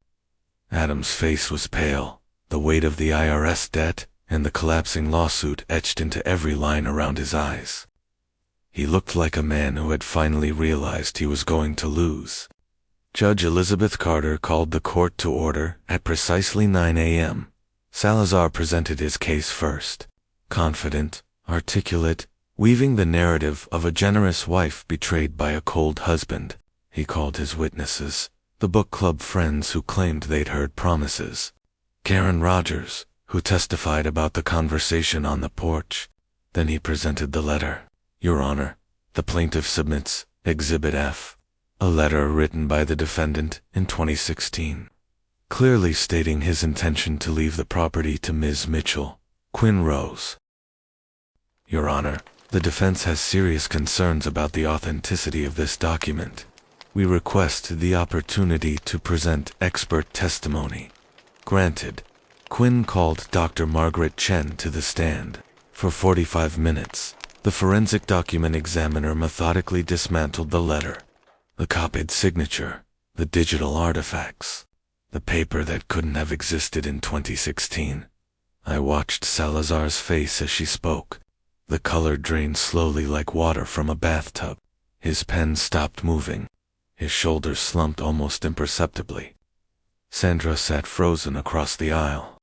Adam's face was pale, the weight of the IRS debt and the collapsing lawsuit etched into every line around his eyes. He looked like a man who had finally realized he was going to lose. Judge Elizabeth Carter called the court to order at precisely 9 a.m. Salazar presented his case first, confident, articulate, weaving the narrative of a generous wife betrayed by a cold husband. He called his witnesses, the book club friends who claimed they'd heard promises. Karen Rogers, who testified about the conversation on the porch. Then he presented the letter. Your Honor, the plaintiff submits Exhibit F, a letter written by the defendant in 2016, clearly stating his intention to leave the property to Ms. Mitchell. Quinn rose. Your Honor, the defense has serious concerns about the authenticity of this document. We request the opportunity to present expert testimony. Granted. Quinn called Dr. Margaret Chen to the stand. For 45 minutes, the forensic document examiner methodically dismantled the letter, the copied signature, the digital artifacts, the paper that couldn't have existed in 2016. I watched Salazar's face as she spoke. The color drained slowly like water from a bathtub. His pen stopped moving. His shoulders slumped almost imperceptibly. Sandra sat frozen across the aisle.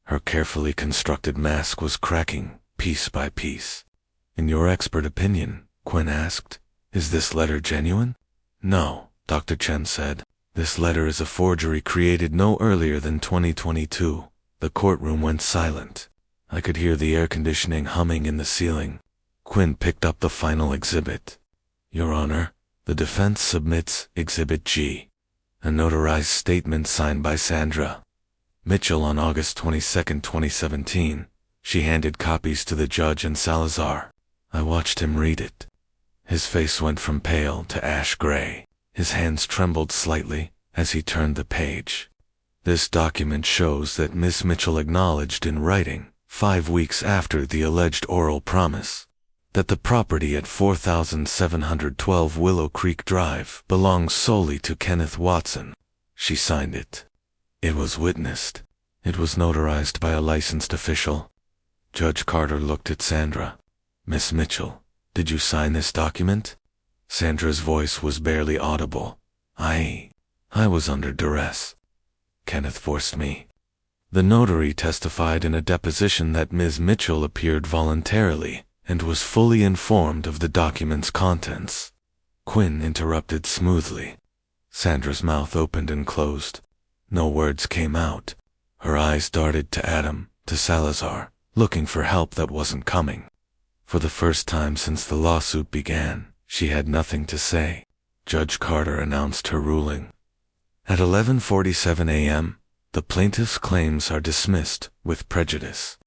Her carefully constructed mask was cracking, piece by piece. In your expert opinion, Quinn asked, is this letter genuine? No, Dr. Chen said. This letter is a forgery created no earlier than 2022. The courtroom went silent. I could hear the air conditioning humming in the ceiling. Quinn picked up the final exhibit. Your Honor, the defense submits Exhibit G, a notarized statement signed by Sandra Mitchell on August 22, 2017. She handed copies to the judge and Salazar. I watched him read it. His face went from pale to ash gray. His hands trembled slightly as he turned the page. This document shows that Miss Mitchell acknowledged in writing, 5 weeks after the alleged oral promise, that the property at 4712 Willow Creek Drive belongs solely to Kenneth Watson. She signed it. It was witnessed. It was notarized by a licensed official. Judge Carter looked at Sandra. Miss Mitchell, did you sign this document? Sandra's voice was barely audible. I was under duress. Kenneth forced me. The notary testified in a deposition that Ms. Mitchell appeared voluntarily and was fully informed of the document's contents. Quinn interrupted smoothly. Sandra's mouth opened and closed. No words came out. Her eyes darted to Adam, to Salazar, looking for help that wasn't coming. For the first time since the lawsuit began, she had nothing to say. Judge Carter announced her ruling. At 11:47 a.m., the plaintiff's claims are dismissed with prejudice.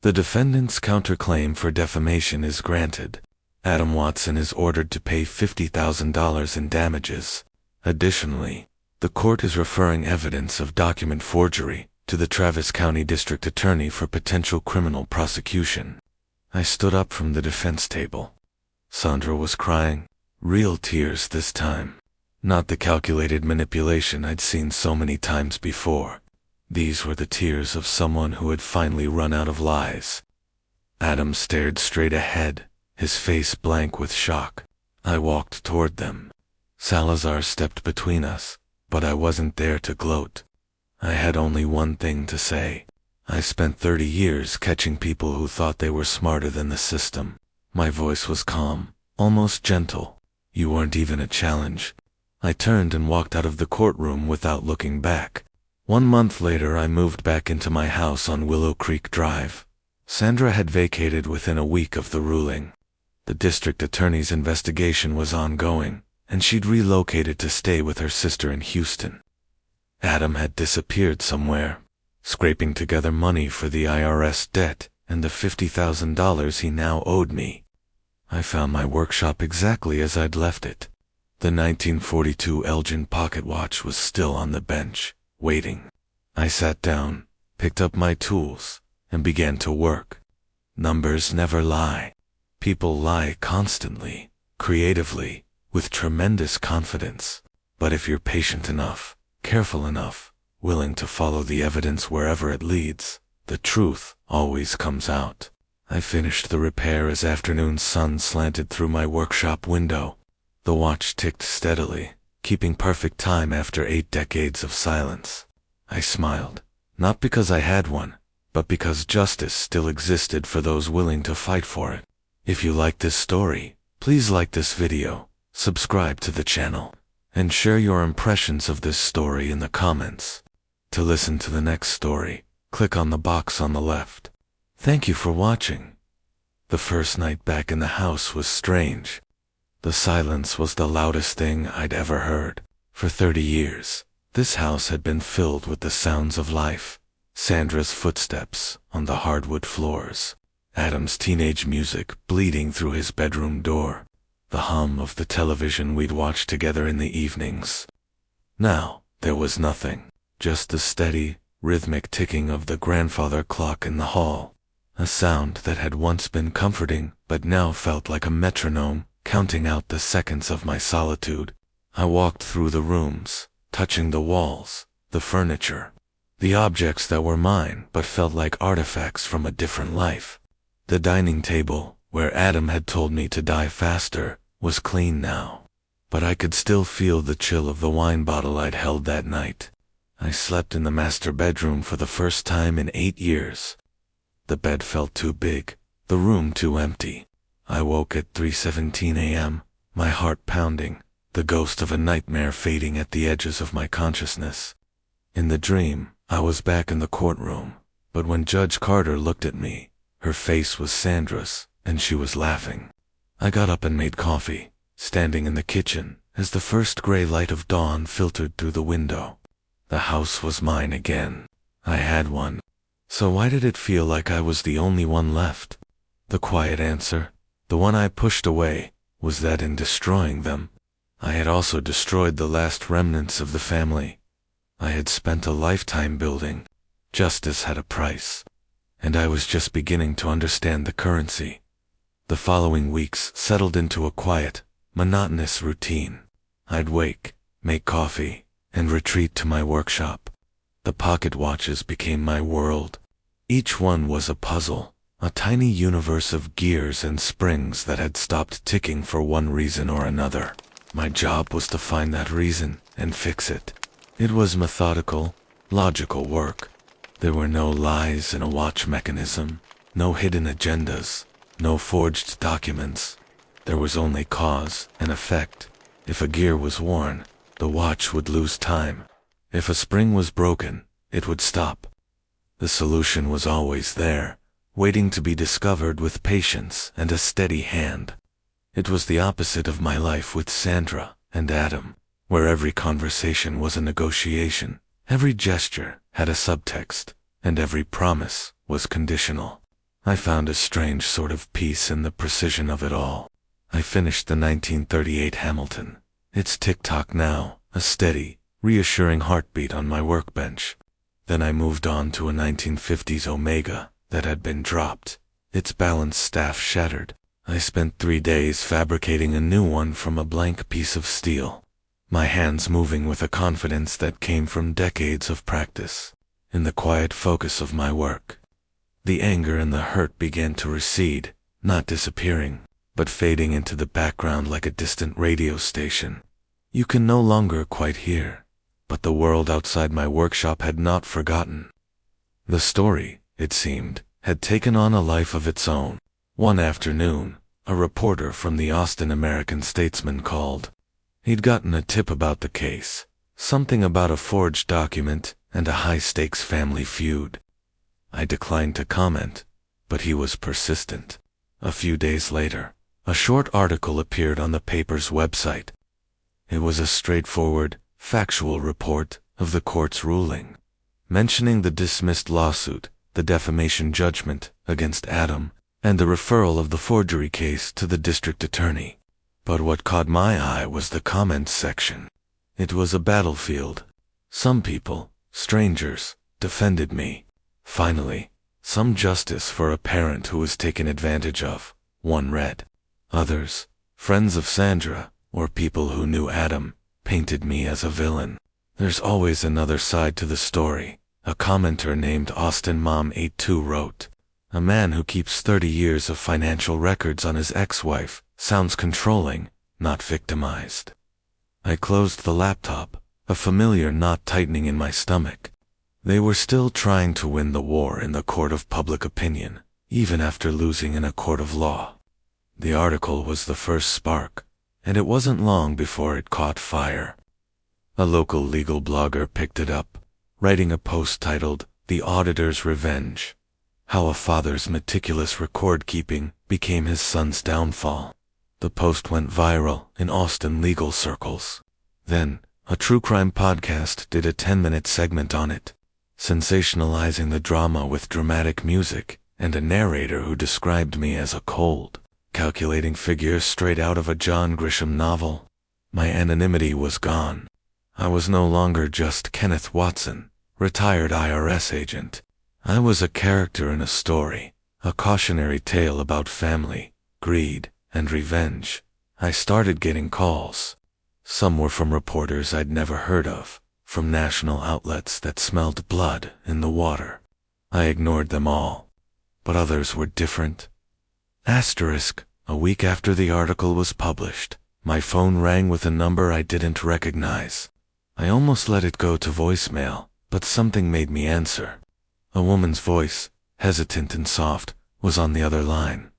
The defendant's counterclaim for defamation is granted. Adam Watson is ordered to pay $50,000 in damages. Additionally, the court is referring evidence of document forgery to the Travis County District Attorney for potential criminal prosecution. I stood up from the defense table. Sandra was crying, real tears this time. Not the calculated manipulation I'd seen so many times before. These were the tears of someone who had finally run out of lies. Adam stared straight ahead, his face blank with shock. I walked toward them. Salazar stepped between us, but I wasn't there to gloat. I had only one thing to say. I spent 30 years catching people who thought they were smarter than the system. My voice was calm, almost gentle. You weren't even a challenge. I turned and walked out of the courtroom without looking back. 1 month later, I moved back into my house on Willow Creek Drive. Sandra had vacated within a week of the ruling. The district attorney's investigation was ongoing, and she'd relocated to stay with her sister in Houston. Adam had disappeared somewhere, scraping together money for the IRS debt and the $50,000 he now owed me. I found my workshop exactly as I'd left it. The 1942 Elgin pocket watch was still on the bench, waiting. I sat down, picked up my tools, and began to work. Numbers never lie. People lie constantly, creatively, with tremendous confidence. But if you're patient enough, careful enough, willing to follow the evidence wherever it leads, the truth always comes out. I finished the repair as afternoon sun slanted through my workshop window. The watch ticked steadily, keeping perfect time after 8 decades of silence. I smiled, not because I had one, but because justice still existed for those willing to fight for it. If you like this story, please like this video, subscribe to the channel, and share your impressions of this story in the comments. To listen to the next story, click on the box on the left. Thank you for watching. The first night back in the house was strange. The silence was the loudest thing I'd ever heard. For 30 years, this house had been filled with the sounds of life. Sandra's footsteps on the hardwood floors, Adam's teenage music bleeding through his bedroom door, the hum of the television we'd watch together in the evenings. Now, there was nothing, just the steady, rhythmic ticking of the grandfather clock in the hall, a sound that had once been comforting but now felt like a metronome counting out the seconds of my solitude. I walked through the rooms, touching the walls, the furniture, the objects that were mine but felt like artifacts from a different life. The dining table, where Adam had told me to die faster, was clean now, but I could still feel the chill of the wine bottle I'd held that night. I slept in the master bedroom for the first time in 8 years. The bed felt too big, the room too empty. I woke at 3:17 a.m., my heart pounding, the ghost of a nightmare fading at the edges of my consciousness. In the dream, I was back in the courtroom, but when Judge Carter looked at me, her face was Sandra's, and she was laughing. I got up and made coffee, standing in the kitchen, as the first gray light of dawn filtered through the window. The house was mine again. I had one. So why did it feel like I was the only one left? The quiet answer, the one I pushed away, was that in destroying them, I had also destroyed the last remnants of the family. I had spent a lifetime building. Justice had a price, and I was just beginning to understand the currency. The following weeks settled into a quiet, monotonous routine. I'd wake, make coffee, and retreat to my workshop. The pocket watches became my world. Each one was a puzzle, a tiny universe of gears and springs that had stopped ticking for one reason or another. My job was to find that reason and fix it. It was methodical, logical work. There were no lies in a watch mechanism, no hidden agendas, no forged documents. There was only cause and effect. If a gear was worn, the watch would lose time. If a spring was broken, it would stop. The solution was always there, waiting to be discovered with patience and a steady hand. It was the opposite of my life with Sandra and Adam, where every conversation was a negotiation, every gesture had a subtext, and every promise was conditional. I found a strange sort of peace in the precision of it all. I finished the 1938 Hamilton. Its tick-tock now, a steady, reassuring heartbeat on my workbench. Then I moved on to a 1950s Omega that had been dropped, its balance staff shattered. I spent 3 days fabricating a new one from a blank piece of steel, my hands moving with a confidence that came from decades of practice. In the quiet focus of my work, the anger and the hurt began to recede, not disappearing, but fading into the background like a distant radio station. You can no longer quite hear, but the world outside my workshop had not forgotten. The story, it seemed, had taken on a life of its own. One afternoon, a reporter from the Austin American-Statesman called. He'd gotten a tip about the case, something about a forged document and a high-stakes family feud. I declined to comment, but he was persistent. A few days later, a short article appeared on the paper's website. It was a straightforward, factual report of the court's ruling, mentioning the dismissed lawsuit, the defamation judgment against Adam, and the referral of the forgery case to the district attorney. But what caught my eye was the comments section. It was a battlefield. Some people, strangers, defended me. Finally, some justice for a parent who was taken advantage of, one read. Others, friends of Sandra, or people who knew Adam, painted me as a villain. There's always another side to the story, a commenter named Austin Mom 82 wrote. A man who keeps 30 years of financial records on his ex-wife sounds controlling, not victimized. I closed the laptop, a familiar knot tightening in my stomach. They were still trying to win the war in the court of public opinion, even after losing in a court of law. The article was the first spark, and it wasn't long before it caught fire. A local legal blogger picked it up, writing a post titled, "The Auditor's Revenge: How a Father's Meticulous Record-Keeping Became His Son's Downfall." The post went viral in Austin legal circles. Then, a true crime podcast did a 10-minute segment on it, sensationalizing the drama with dramatic music and a narrator who described me as a cold, calculating figure straight out of a John Grisham novel. My anonymity was gone. I was no longer just Kenneth Watson, retired IRS agent. I was a character in a story, a cautionary tale about family, greed, and revenge. I started getting calls. Some were from reporters I'd never heard of, from national outlets that smelled blood in the water. I ignored them all, but others were different. Asterisk, a week after the article was published, my phone rang with a number I didn't recognize. I almost let it go to voicemail, but something made me answer. A woman's voice, hesitant and soft, was on the other line.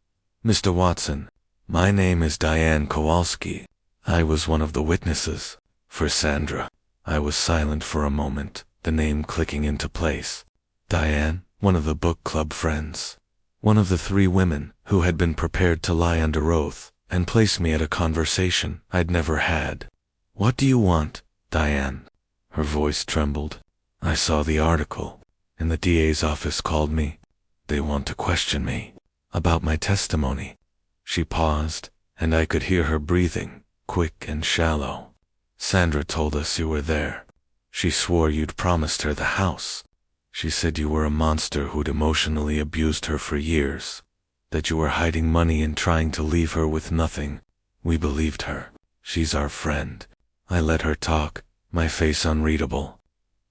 "Mr. Watson, my name is Diane Kowalski. I was one of the witnesses for Sandra." I was silent for a moment, the name clicking into place. Diane, one of the book club friends. One of the 3 women who had been prepared to lie under oath and place me at a conversation I'd never had. "What do you want, Diane?" Her voice trembled. "I saw the article, and the DA's office called me. They want to question me about my testimony." She paused, and I could hear her breathing, quick and shallow. "Sandra told us you were there. She swore you'd promised her the house. She said you were a monster who'd emotionally abused her for years, that you were hiding money and trying to leave her with nothing. We believed her. She's our friend." I let her talk, my face unreadable.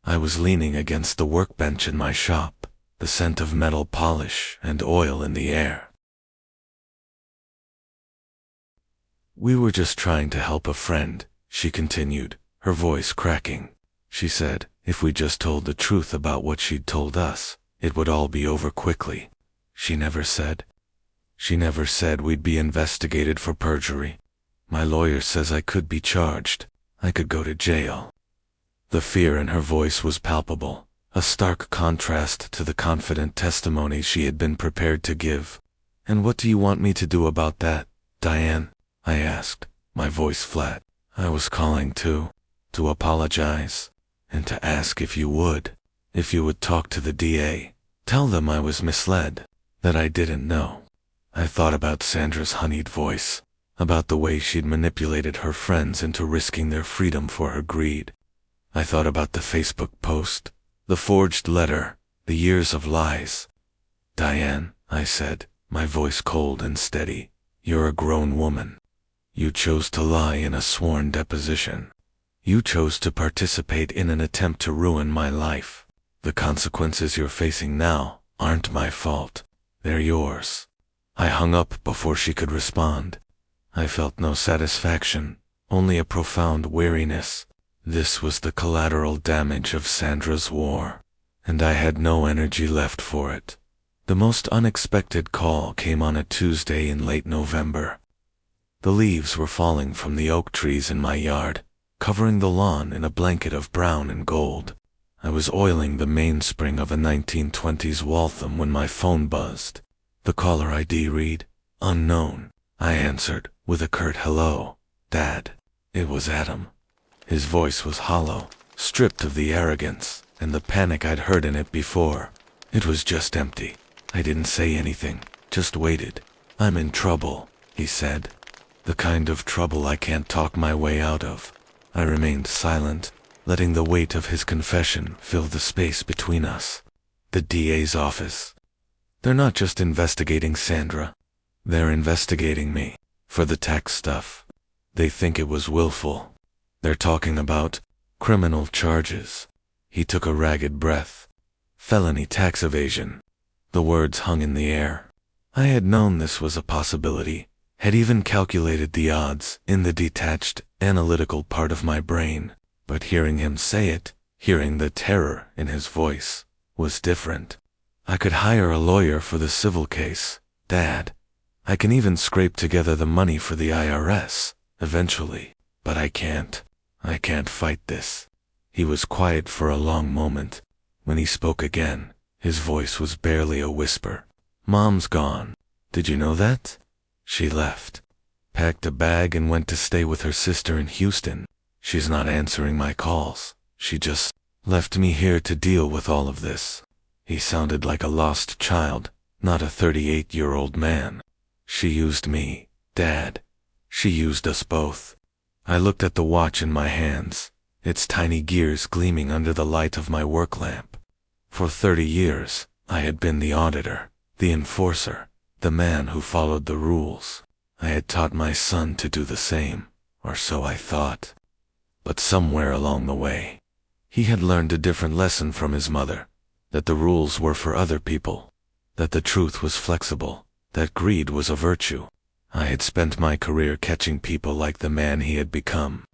I was leaning against the workbench in my shop, the scent of metal polish and oil in the air. "We were just trying to help a friend," she continued, her voice cracking. She said, if we just told the truth about what she'd told us, it would all be over quickly. She never said we'd be investigated for perjury. My lawyer says I could be charged. I could go to jail. The fear in her voice was palpable, a stark contrast to the confident testimony she had been prepared to give. "And what do you want me to do about that, Diane?" I asked, my voice flat. "I was calling to apologize, and to ask if you would talk to the DA. Tell them I was misled, that I didn't know." I thought about Sandra's honeyed voice, about the way she'd manipulated her friends into risking their freedom for her greed. I thought about the Facebook post, the forged letter, the years of lies. "Diane," I said, my voice cold and steady, "you're a grown woman. You chose to lie in a sworn deposition. You chose to participate in an attempt to ruin my life. The consequences you're facing now aren't my fault. They're yours." I hung up before she could respond. I felt no satisfaction, only a profound weariness. This was the collateral damage of Sandra's war, and I had no energy left for it. The most unexpected call came on a Tuesday in late November. The leaves were falling from the oak trees in my yard, covering the lawn in a blanket of brown and gold. I was oiling the mainspring of a 1920s Waltham when my phone buzzed. The caller ID read, "Unknown." I answered, with a curt hello. "Dad." It was Adam. His voice was hollow, stripped of the arrogance and the panic I'd heard in it before. It was just empty. I didn't say anything, just waited. "I'm in trouble," he said. "The kind of trouble I can't talk my way out of." I remained silent, letting the weight of his confession fill the space between us. "The DA's office. They're not just investigating Sandra. They're investigating me, for the tax stuff. They think it was willful. They're talking about criminal charges." He took a ragged breath. "Felony tax evasion." The words hung in the air. I had known this was a possibility, had even calculated the odds in the detached, analytical part of my brain, but hearing him say it, hearing the terror in his voice, was different. "I could hire a lawyer for the civil case, Dad. I can even scrape together the money for the IRS, eventually, but I can't fight this." He was quiet for a long moment. When he spoke again, his voice was barely a whisper. "Mom's gone. Did you know that? She left. Packed a bag and went to stay with her sister in Houston. She's not answering my calls. She just left me here to deal with all of this." He sounded like a lost child, not a 38-year-old man. "She used me, Dad. She used us both." I looked at the watch in my hands, its tiny gears gleaming under the light of my work lamp. For 30 years, I had been the auditor, the enforcer, the man who followed the rules. I had taught my son to do the same, or so I thought. But somewhere along the way, he had learned a different lesson from his mother, that the rules were for other people, that the truth was flexible, that greed was a virtue. I had spent my career catching people like the man he had become,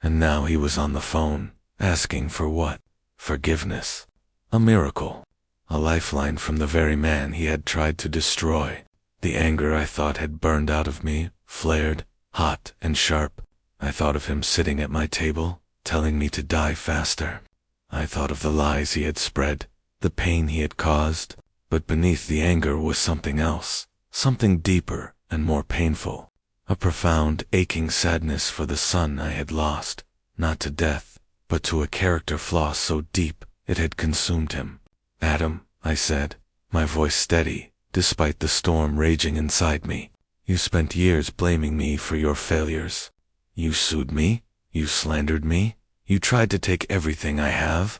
and now he was on the phone, asking for what? Forgiveness. A miracle. A lifeline from the very man he had tried to destroy. The anger I thought had burned out of me, flared, hot and sharp. I thought of him sitting at my table, telling me to die faster. I thought of the lies he had spread, the pain he had caused, but beneath the anger was something else, something deeper and more painful. A profound, aching sadness for the son I had lost, not to death, but to a character flaw so deep it had consumed him. "Adam," I said, my voice steady, despite the storm raging inside me, "you spent years blaming me for your failures. You sued me, you slandered me, you tried to take everything I have.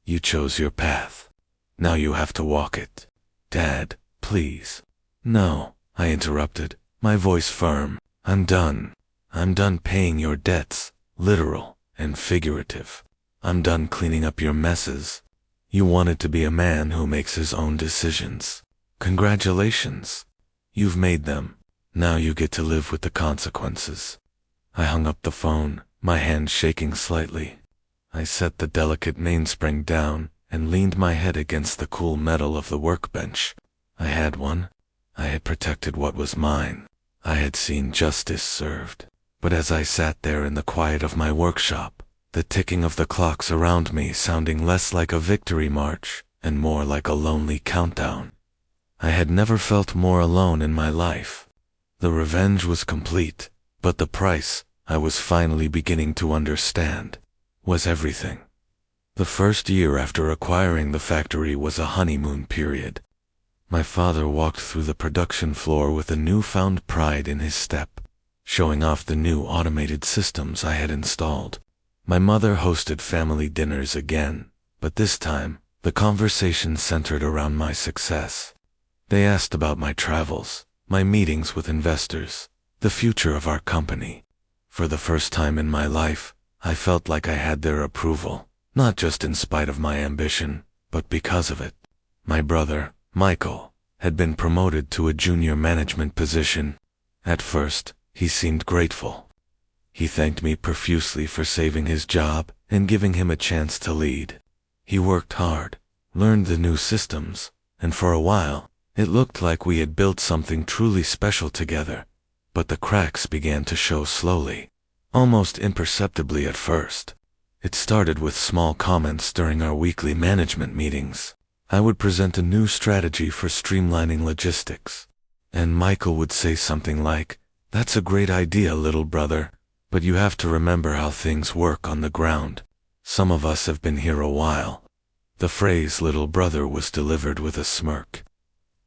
You chose your path. Now you have to walk it. Dad, please." "No," I interrupted, my voice firm. "I'm done. I'm done paying your debts, literal and figurative. I'm done cleaning up your messes. You wanted to be a man who makes his own decisions. Congratulations. You've made them. Now you get to live with the consequences." I hung up the phone, my hand shaking slightly. I set the delicate mainspring down and leaned my head against the cool metal of the workbench. I had one. I had protected what was mine. I had seen justice served. But as I sat there in the quiet of my workshop, the ticking of the clocks around me sounding less like a victory march and more like a lonely countdown. I had never felt more alone in my life. The revenge was complete, but the price, I was finally beginning to understand, was everything. The first year after acquiring the factory was a honeymoon period. My father walked through the production floor with a newfound pride in his step, showing off the new automated systems I had installed. My mother hosted family dinners again, but this time, the conversation centered around my success. They asked about my travels, my meetings with investors, the future of our company. For the first time in my life, I felt like I had their approval, not just in spite of my ambition, but because of it. My brother, Michael, had been promoted to a junior management position. At first, he seemed grateful. He thanked me profusely for saving his job and giving him a chance to lead. He worked hard, learned the new systems, and for a while, it looked like we had built something truly special together. But the cracks began to show slowly, almost imperceptibly at first. It started with small comments during our weekly management meetings. I would present a new strategy for streamlining logistics, and Michael would say something like, "That's a great idea, little brother, but you have to remember how things work on the ground. Some of us have been here a while." The phrase "little brother" was delivered with a smirk,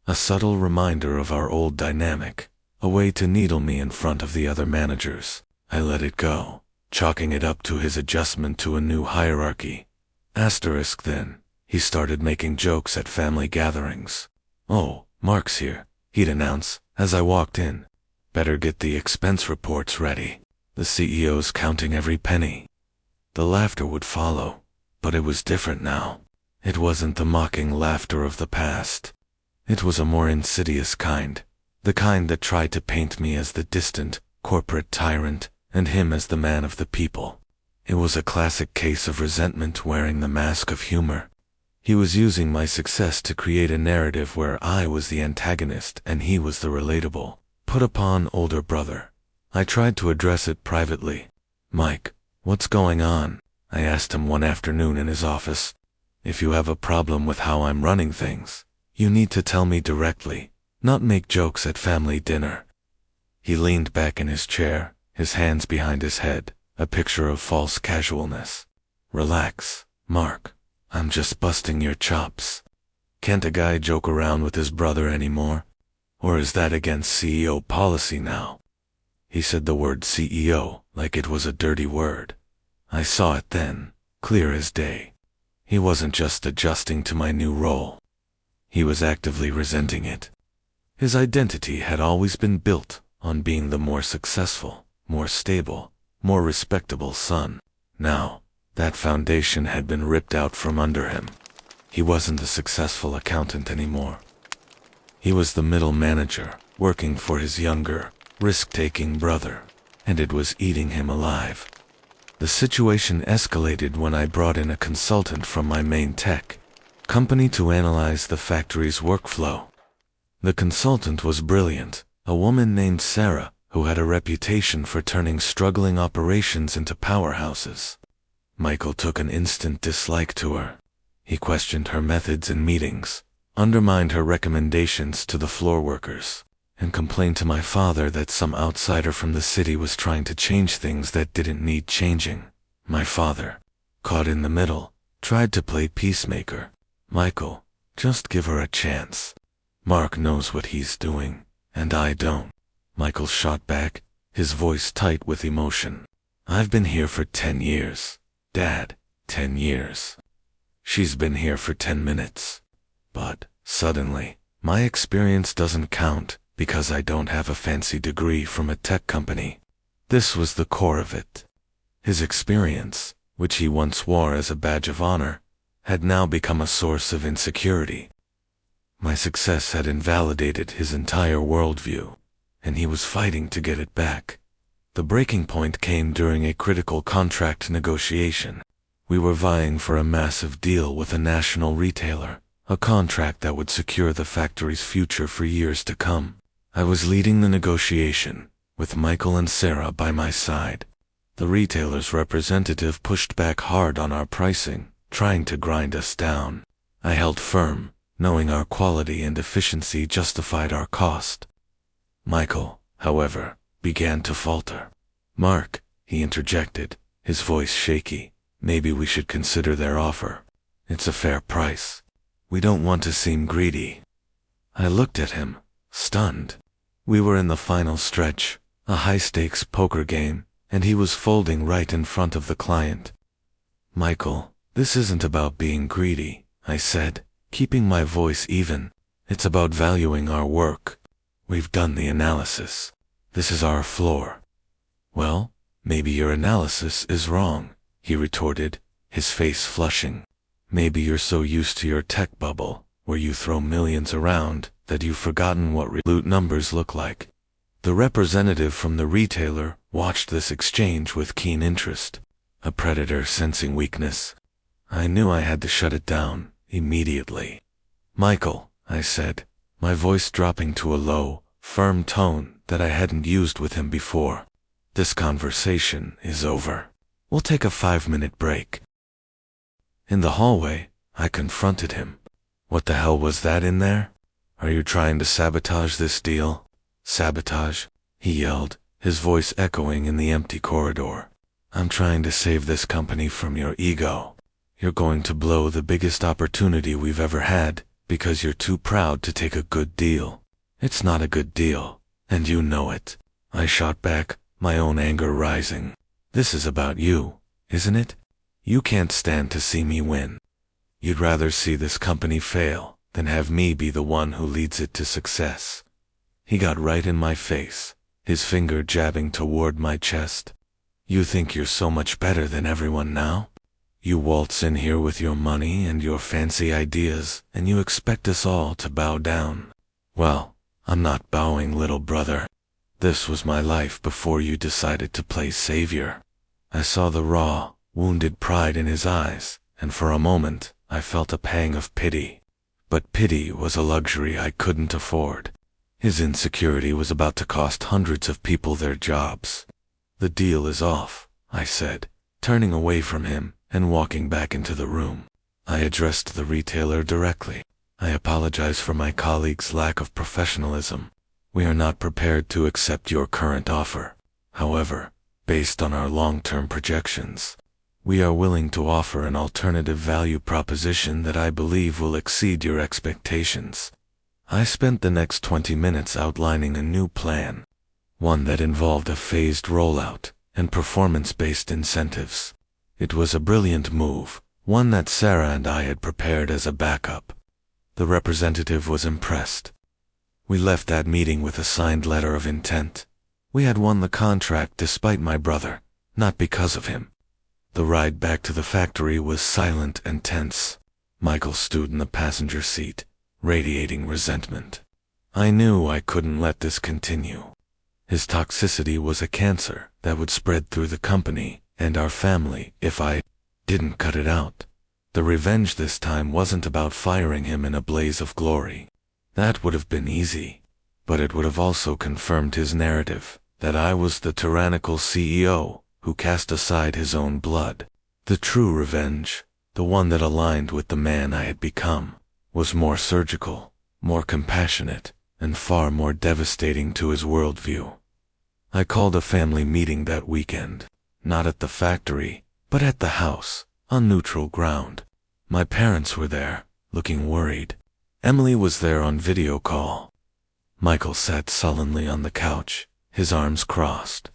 a subtle reminder of our old dynamic, a way to needle me in front of the other managers. I let it go, chalking it up to his adjustment to a new hierarchy. Then, he started making jokes at family gatherings. "Oh, Mark's here," he'd announce, as I walked in. "Better get the expense reports ready. The CEO's counting every penny." The laughter would follow, but it was different now. It wasn't the mocking laughter of the past. It was a more insidious kind, the kind that tried to paint me as the distant, corporate tyrant, and him as the man of the people. It was a classic case of resentment wearing the mask of humor. He was using my success to create a narrative where I was the antagonist and he was the relatable, put-upon older brother. I tried to address it privately. "Mike, what's going on?" I asked him one afternoon in his office. "If you have a problem with how I'm running things, you need to tell me directly, not make jokes at family dinner." He leaned back in his chair, his hands behind his head, a picture of false casualness. "Relax, Mark. I'm just busting your chops. Can't a guy joke around with his brother anymore? Or is that against CEO policy now?" He said the word CEO like it was a dirty word. I saw it then, clear as day. He wasn't just adjusting to my new role. He was actively resenting it. His identity had always been built on being the more successful, more stable, more respectable son. Now, that foundation had been ripped out from under him. He wasn't the successful accountant anymore. He was the middle manager, working for his younger, risk-taking brother, and it was eating him alive. The situation escalated when I brought in a consultant from my main tech company to analyze the factory's workflow. The consultant was brilliant, a woman named Sarah, who had a reputation for turning struggling operations into powerhouses. Michael took an instant dislike to her. He questioned her methods in meetings, undermined her recommendations to the floor workers, and complained to my father that some outsider from the city was trying to change things that didn't need changing. My father, caught in the middle, tried to play peacemaker. "Michael, just give her a chance. Mark knows what he's doing, and I don't." Michael shot back, his voice tight with emotion. "I've been here for 10 years. Dad, 10 years. She's been here for 10 minutes. But, suddenly, my experience doesn't count because I don't have a fancy degree from a tech company." This was the core of it. His experience, which he once wore as a badge of honor, had now become a source of insecurity. My success had invalidated his entire worldview, and he was fighting to get it back. The breaking point came during a critical contract negotiation. We were vying for a massive deal with a national retailer, a contract that would secure the factory's future for years to come. I was leading the negotiation, with Michael and Sarah by my side. The retailer's representative pushed back hard on our pricing, trying to grind us down. I held firm, knowing our quality and efficiency justified our cost. Michael, however, began to falter. "Mark," he interjected, his voice shaky, "maybe we should consider their offer. It's a fair price. We don't want to seem greedy." I looked at him, stunned. We were in the final stretch, a high-stakes poker game, and he was folding right in front of the client. "Michael, this isn't about being greedy," I said, keeping my voice even. "It's about valuing our work. We've done the analysis. This is our floor." "Well, maybe your analysis is wrong," he retorted, his face flushing. "Maybe you're so used to your tech bubble, where you throw millions around, that you've forgotten what loot numbers look like." The representative from the retailer watched this exchange with keen interest, a predator sensing weakness. I knew I had to shut it down immediately. "Michael," I said, my voice dropping to a low, firm tone that I hadn't used with him before. "This conversation is over. We'll take a 5-minute break." In the hallway, I confronted him. "What the hell was that in there? Are you trying to sabotage this deal?" "Sabotage?" he yelled, his voice echoing in the empty corridor. "I'm trying to save this company from your ego. You're going to blow the biggest opportunity we've ever had because you're too proud to take a good deal. It's not a good deal, and you know it." I shot back, my own anger rising. "This is about you, isn't it? You can't stand to see me win. You'd rather see this company fail than have me be the one who leads it to success." He got right in my face, his finger jabbing toward my chest. "You think you're so much better than everyone now? You waltz in here with your money and your fancy ideas, and you expect us all to bow down. Well, I'm not bowing, little brother. This was my life before you decided to play savior." I saw the raw, wounded pride in his eyes, and for a moment I felt a pang of pity. But pity was a luxury I couldn't afford. His insecurity was about to cost hundreds of people their jobs. "The deal is off," I said, turning away from him and walking back into the room. I addressed the retailer directly. "I apologize for my colleague's lack of professionalism. We are not prepared to accept your current offer. However, based on our long-term projections, we are willing to offer an alternative value proposition that I believe will exceed your expectations." I spent the next 20 minutes outlining a new plan, one that involved a phased rollout and performance-based incentives. It was a brilliant move, one that Sarah and I had prepared as a backup. The representative was impressed. We left that meeting with a signed letter of intent. We had won the contract despite my brother, not because of him. The ride back to the factory was silent and tense. Michael stood in the passenger seat, radiating resentment. I knew I couldn't let this continue. His toxicity was a cancer that would spread through the company and our family if I didn't cut it out. The revenge this time wasn't about firing him in a blaze of glory. That would have been easy, but it would have also confirmed his narrative that I was the tyrannical CEO who cast aside his own blood. The true revenge, the one that aligned with the man I had become, was more surgical, more compassionate, and far more devastating to his worldview. I called a family meeting that weekend, not at the factory, but at the house, on neutral ground. My parents were there, looking worried. Emily was there on video call. Michael sat sullenly on the couch, his arms crossed.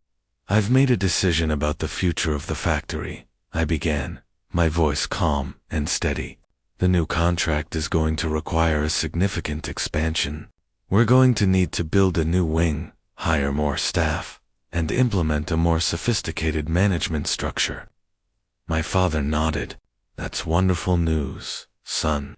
"I've made a decision about the future of the factory," I began, my voice calm and steady. "The new contract is going to require a significant expansion. We're going to need to build a new wing, hire more staff, and implement a more sophisticated management structure." My father nodded. "That's wonderful news, son."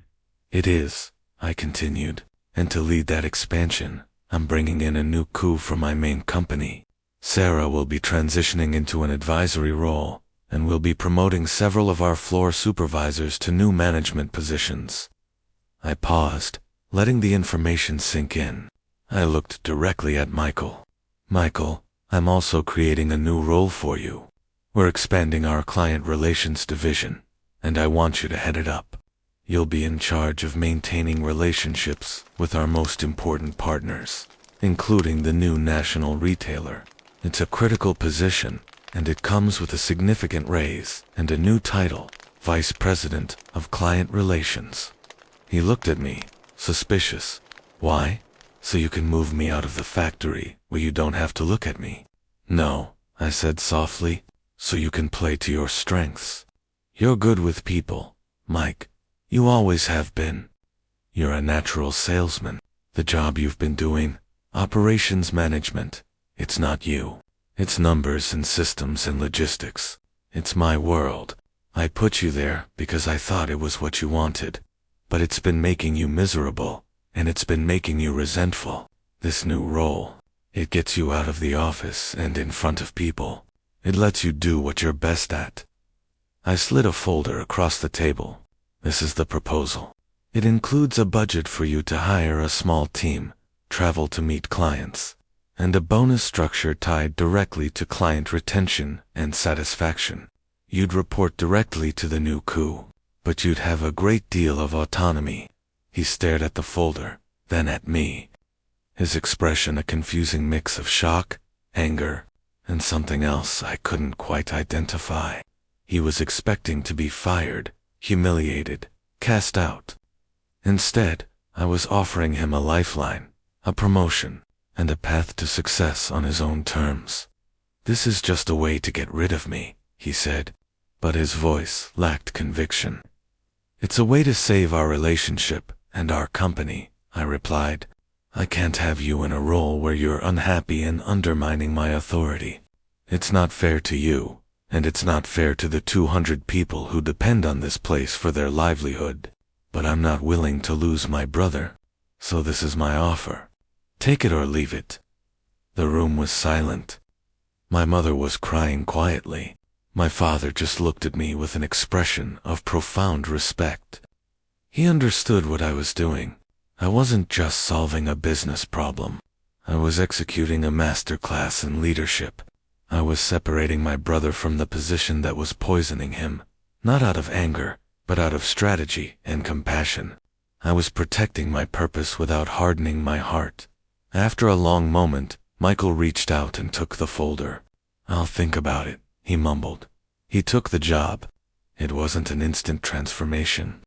"It is," I continued, "and to lead that expansion, I'm bringing in a new coup for my main company. Sarah will be transitioning into an advisory role, and we'll be promoting several of our floor supervisors to new management positions." I paused, letting the information sink in. I looked directly at Michael. "Michael, I'm also creating a new role for you. We're expanding our client relations division, and I want you to head it up. You'll be in charge of maintaining relationships with our most important partners, including the new national retailer. It's a critical position, and it comes with a significant raise and a new title, Vice President of Client Relations. He looked at me, suspicious. Why? So you can move me out of the factory where you don't have to look at me? No, I said softly, so you can play to your strengths. You're good with people, Mike. You always have been. You're a natural salesman. The job you've been doing, operations management, it's not you. It's numbers and systems and logistics. It's my world. I put you there because I thought it was what you wanted. But it's been making you miserable, and it's been making you resentful. This new role, it gets you out of the office and in front of people. It lets you do what you're best at. I slid a folder across the table. This is the proposal. It includes a budget for you to hire a small team, travel to meet clients, and a bonus structure tied directly to client retention and satisfaction. You'd report directly to the new coup, but you'd have a great deal of autonomy. He stared at the folder, then at me. His expression a confusing mix of shock, anger, and something else I couldn't quite identify. He was expecting to be fired, humiliated, cast out. Instead, I was offering him a lifeline, a promotion, and a path to success on his own terms. This is just a way to get rid of me, he said, but his voice lacked conviction. It's a way to save our relationship and our company, I replied. I can't have you in a role where you're unhappy and undermining my authority. It's not fair to you, and it's not fair to the 200 people who depend on this place for their livelihood. But I'm not willing to lose my brother, so this is my offer. Take it or leave it. The room was silent. My mother was crying quietly. My father just looked at me with an expression of profound respect. He understood what I was doing. I wasn't just solving a business problem. I was executing a masterclass in leadership. I was separating my brother from the position that was poisoning him, not out of anger, but out of strategy and compassion. I was protecting my purpose without hardening my heart. After a long moment, Michael reached out and took the folder. I'll think about it, he mumbled. He took the job. It wasn't an instant transformation.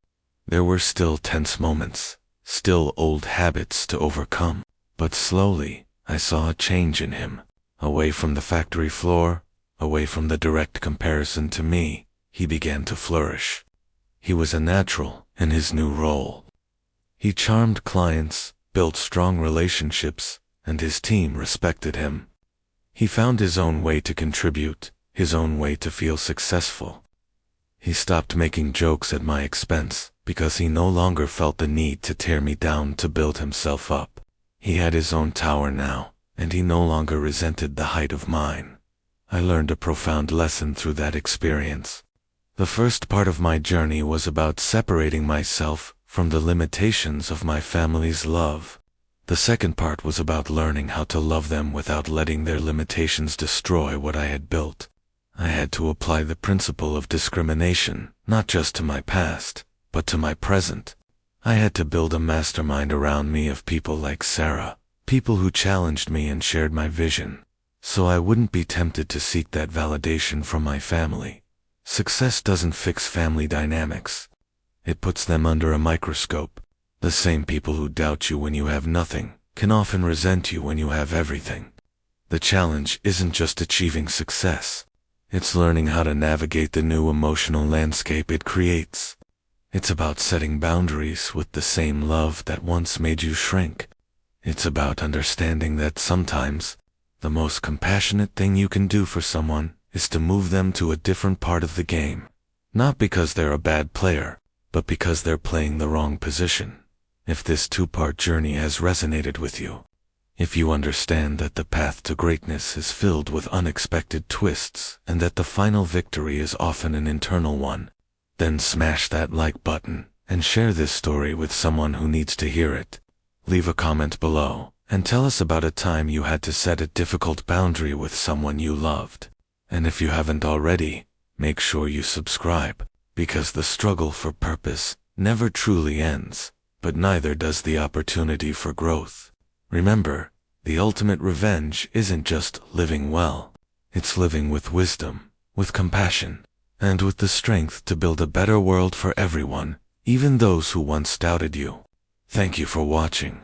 There were still tense moments, still old habits to overcome. But slowly, I saw a change in him. Away from the factory floor, away from the direct comparison to me, he began to flourish. He was a natural in his new role. He charmed clients, built strong relationships, and his team respected him. He found his own way to contribute, his own way to feel successful. He stopped making jokes at my expense because he no longer felt the need to tear me down to build himself up. He had his own tower now, and he no longer resented the height of mine. I learned a profound lesson through that experience. The first part of my journey was about separating myself from the limitations of my family's love. The second part was about learning how to love them without letting their limitations destroy what I had built. I had to apply the principle of discrimination, not just to my past, but to my present. I had to build a mastermind around me of people like Sarah, people who challenged me and shared my vision, so I wouldn't be tempted to seek that validation from my family. Success doesn't fix family dynamics. It puts them under a microscope. The same people who doubt you when you have nothing can often resent you when you have everything. The challenge isn't just achieving success. It's learning how to navigate the new emotional landscape it creates. It's about setting boundaries with the same love that once made you shrink. It's about understanding that sometimes the most compassionate thing you can do for someone is to move them to a different part of the game. Not because they're a bad player, but because they're playing the wrong position. If this two-part journey has resonated with you, if you understand that the path to greatness is filled with unexpected twists and that the final victory is often an internal one, then smash that like button and share this story with someone who needs to hear it. Leave a comment below and tell us about a time you had to set a difficult boundary with someone you loved. And if you haven't already, make sure you subscribe, because the struggle for purpose never truly ends, but neither does the opportunity for growth. Remember, the ultimate revenge isn't just living well. It's living with wisdom, with compassion, and with the strength to build a better world for everyone, even those who once doubted you. Thank you for watching.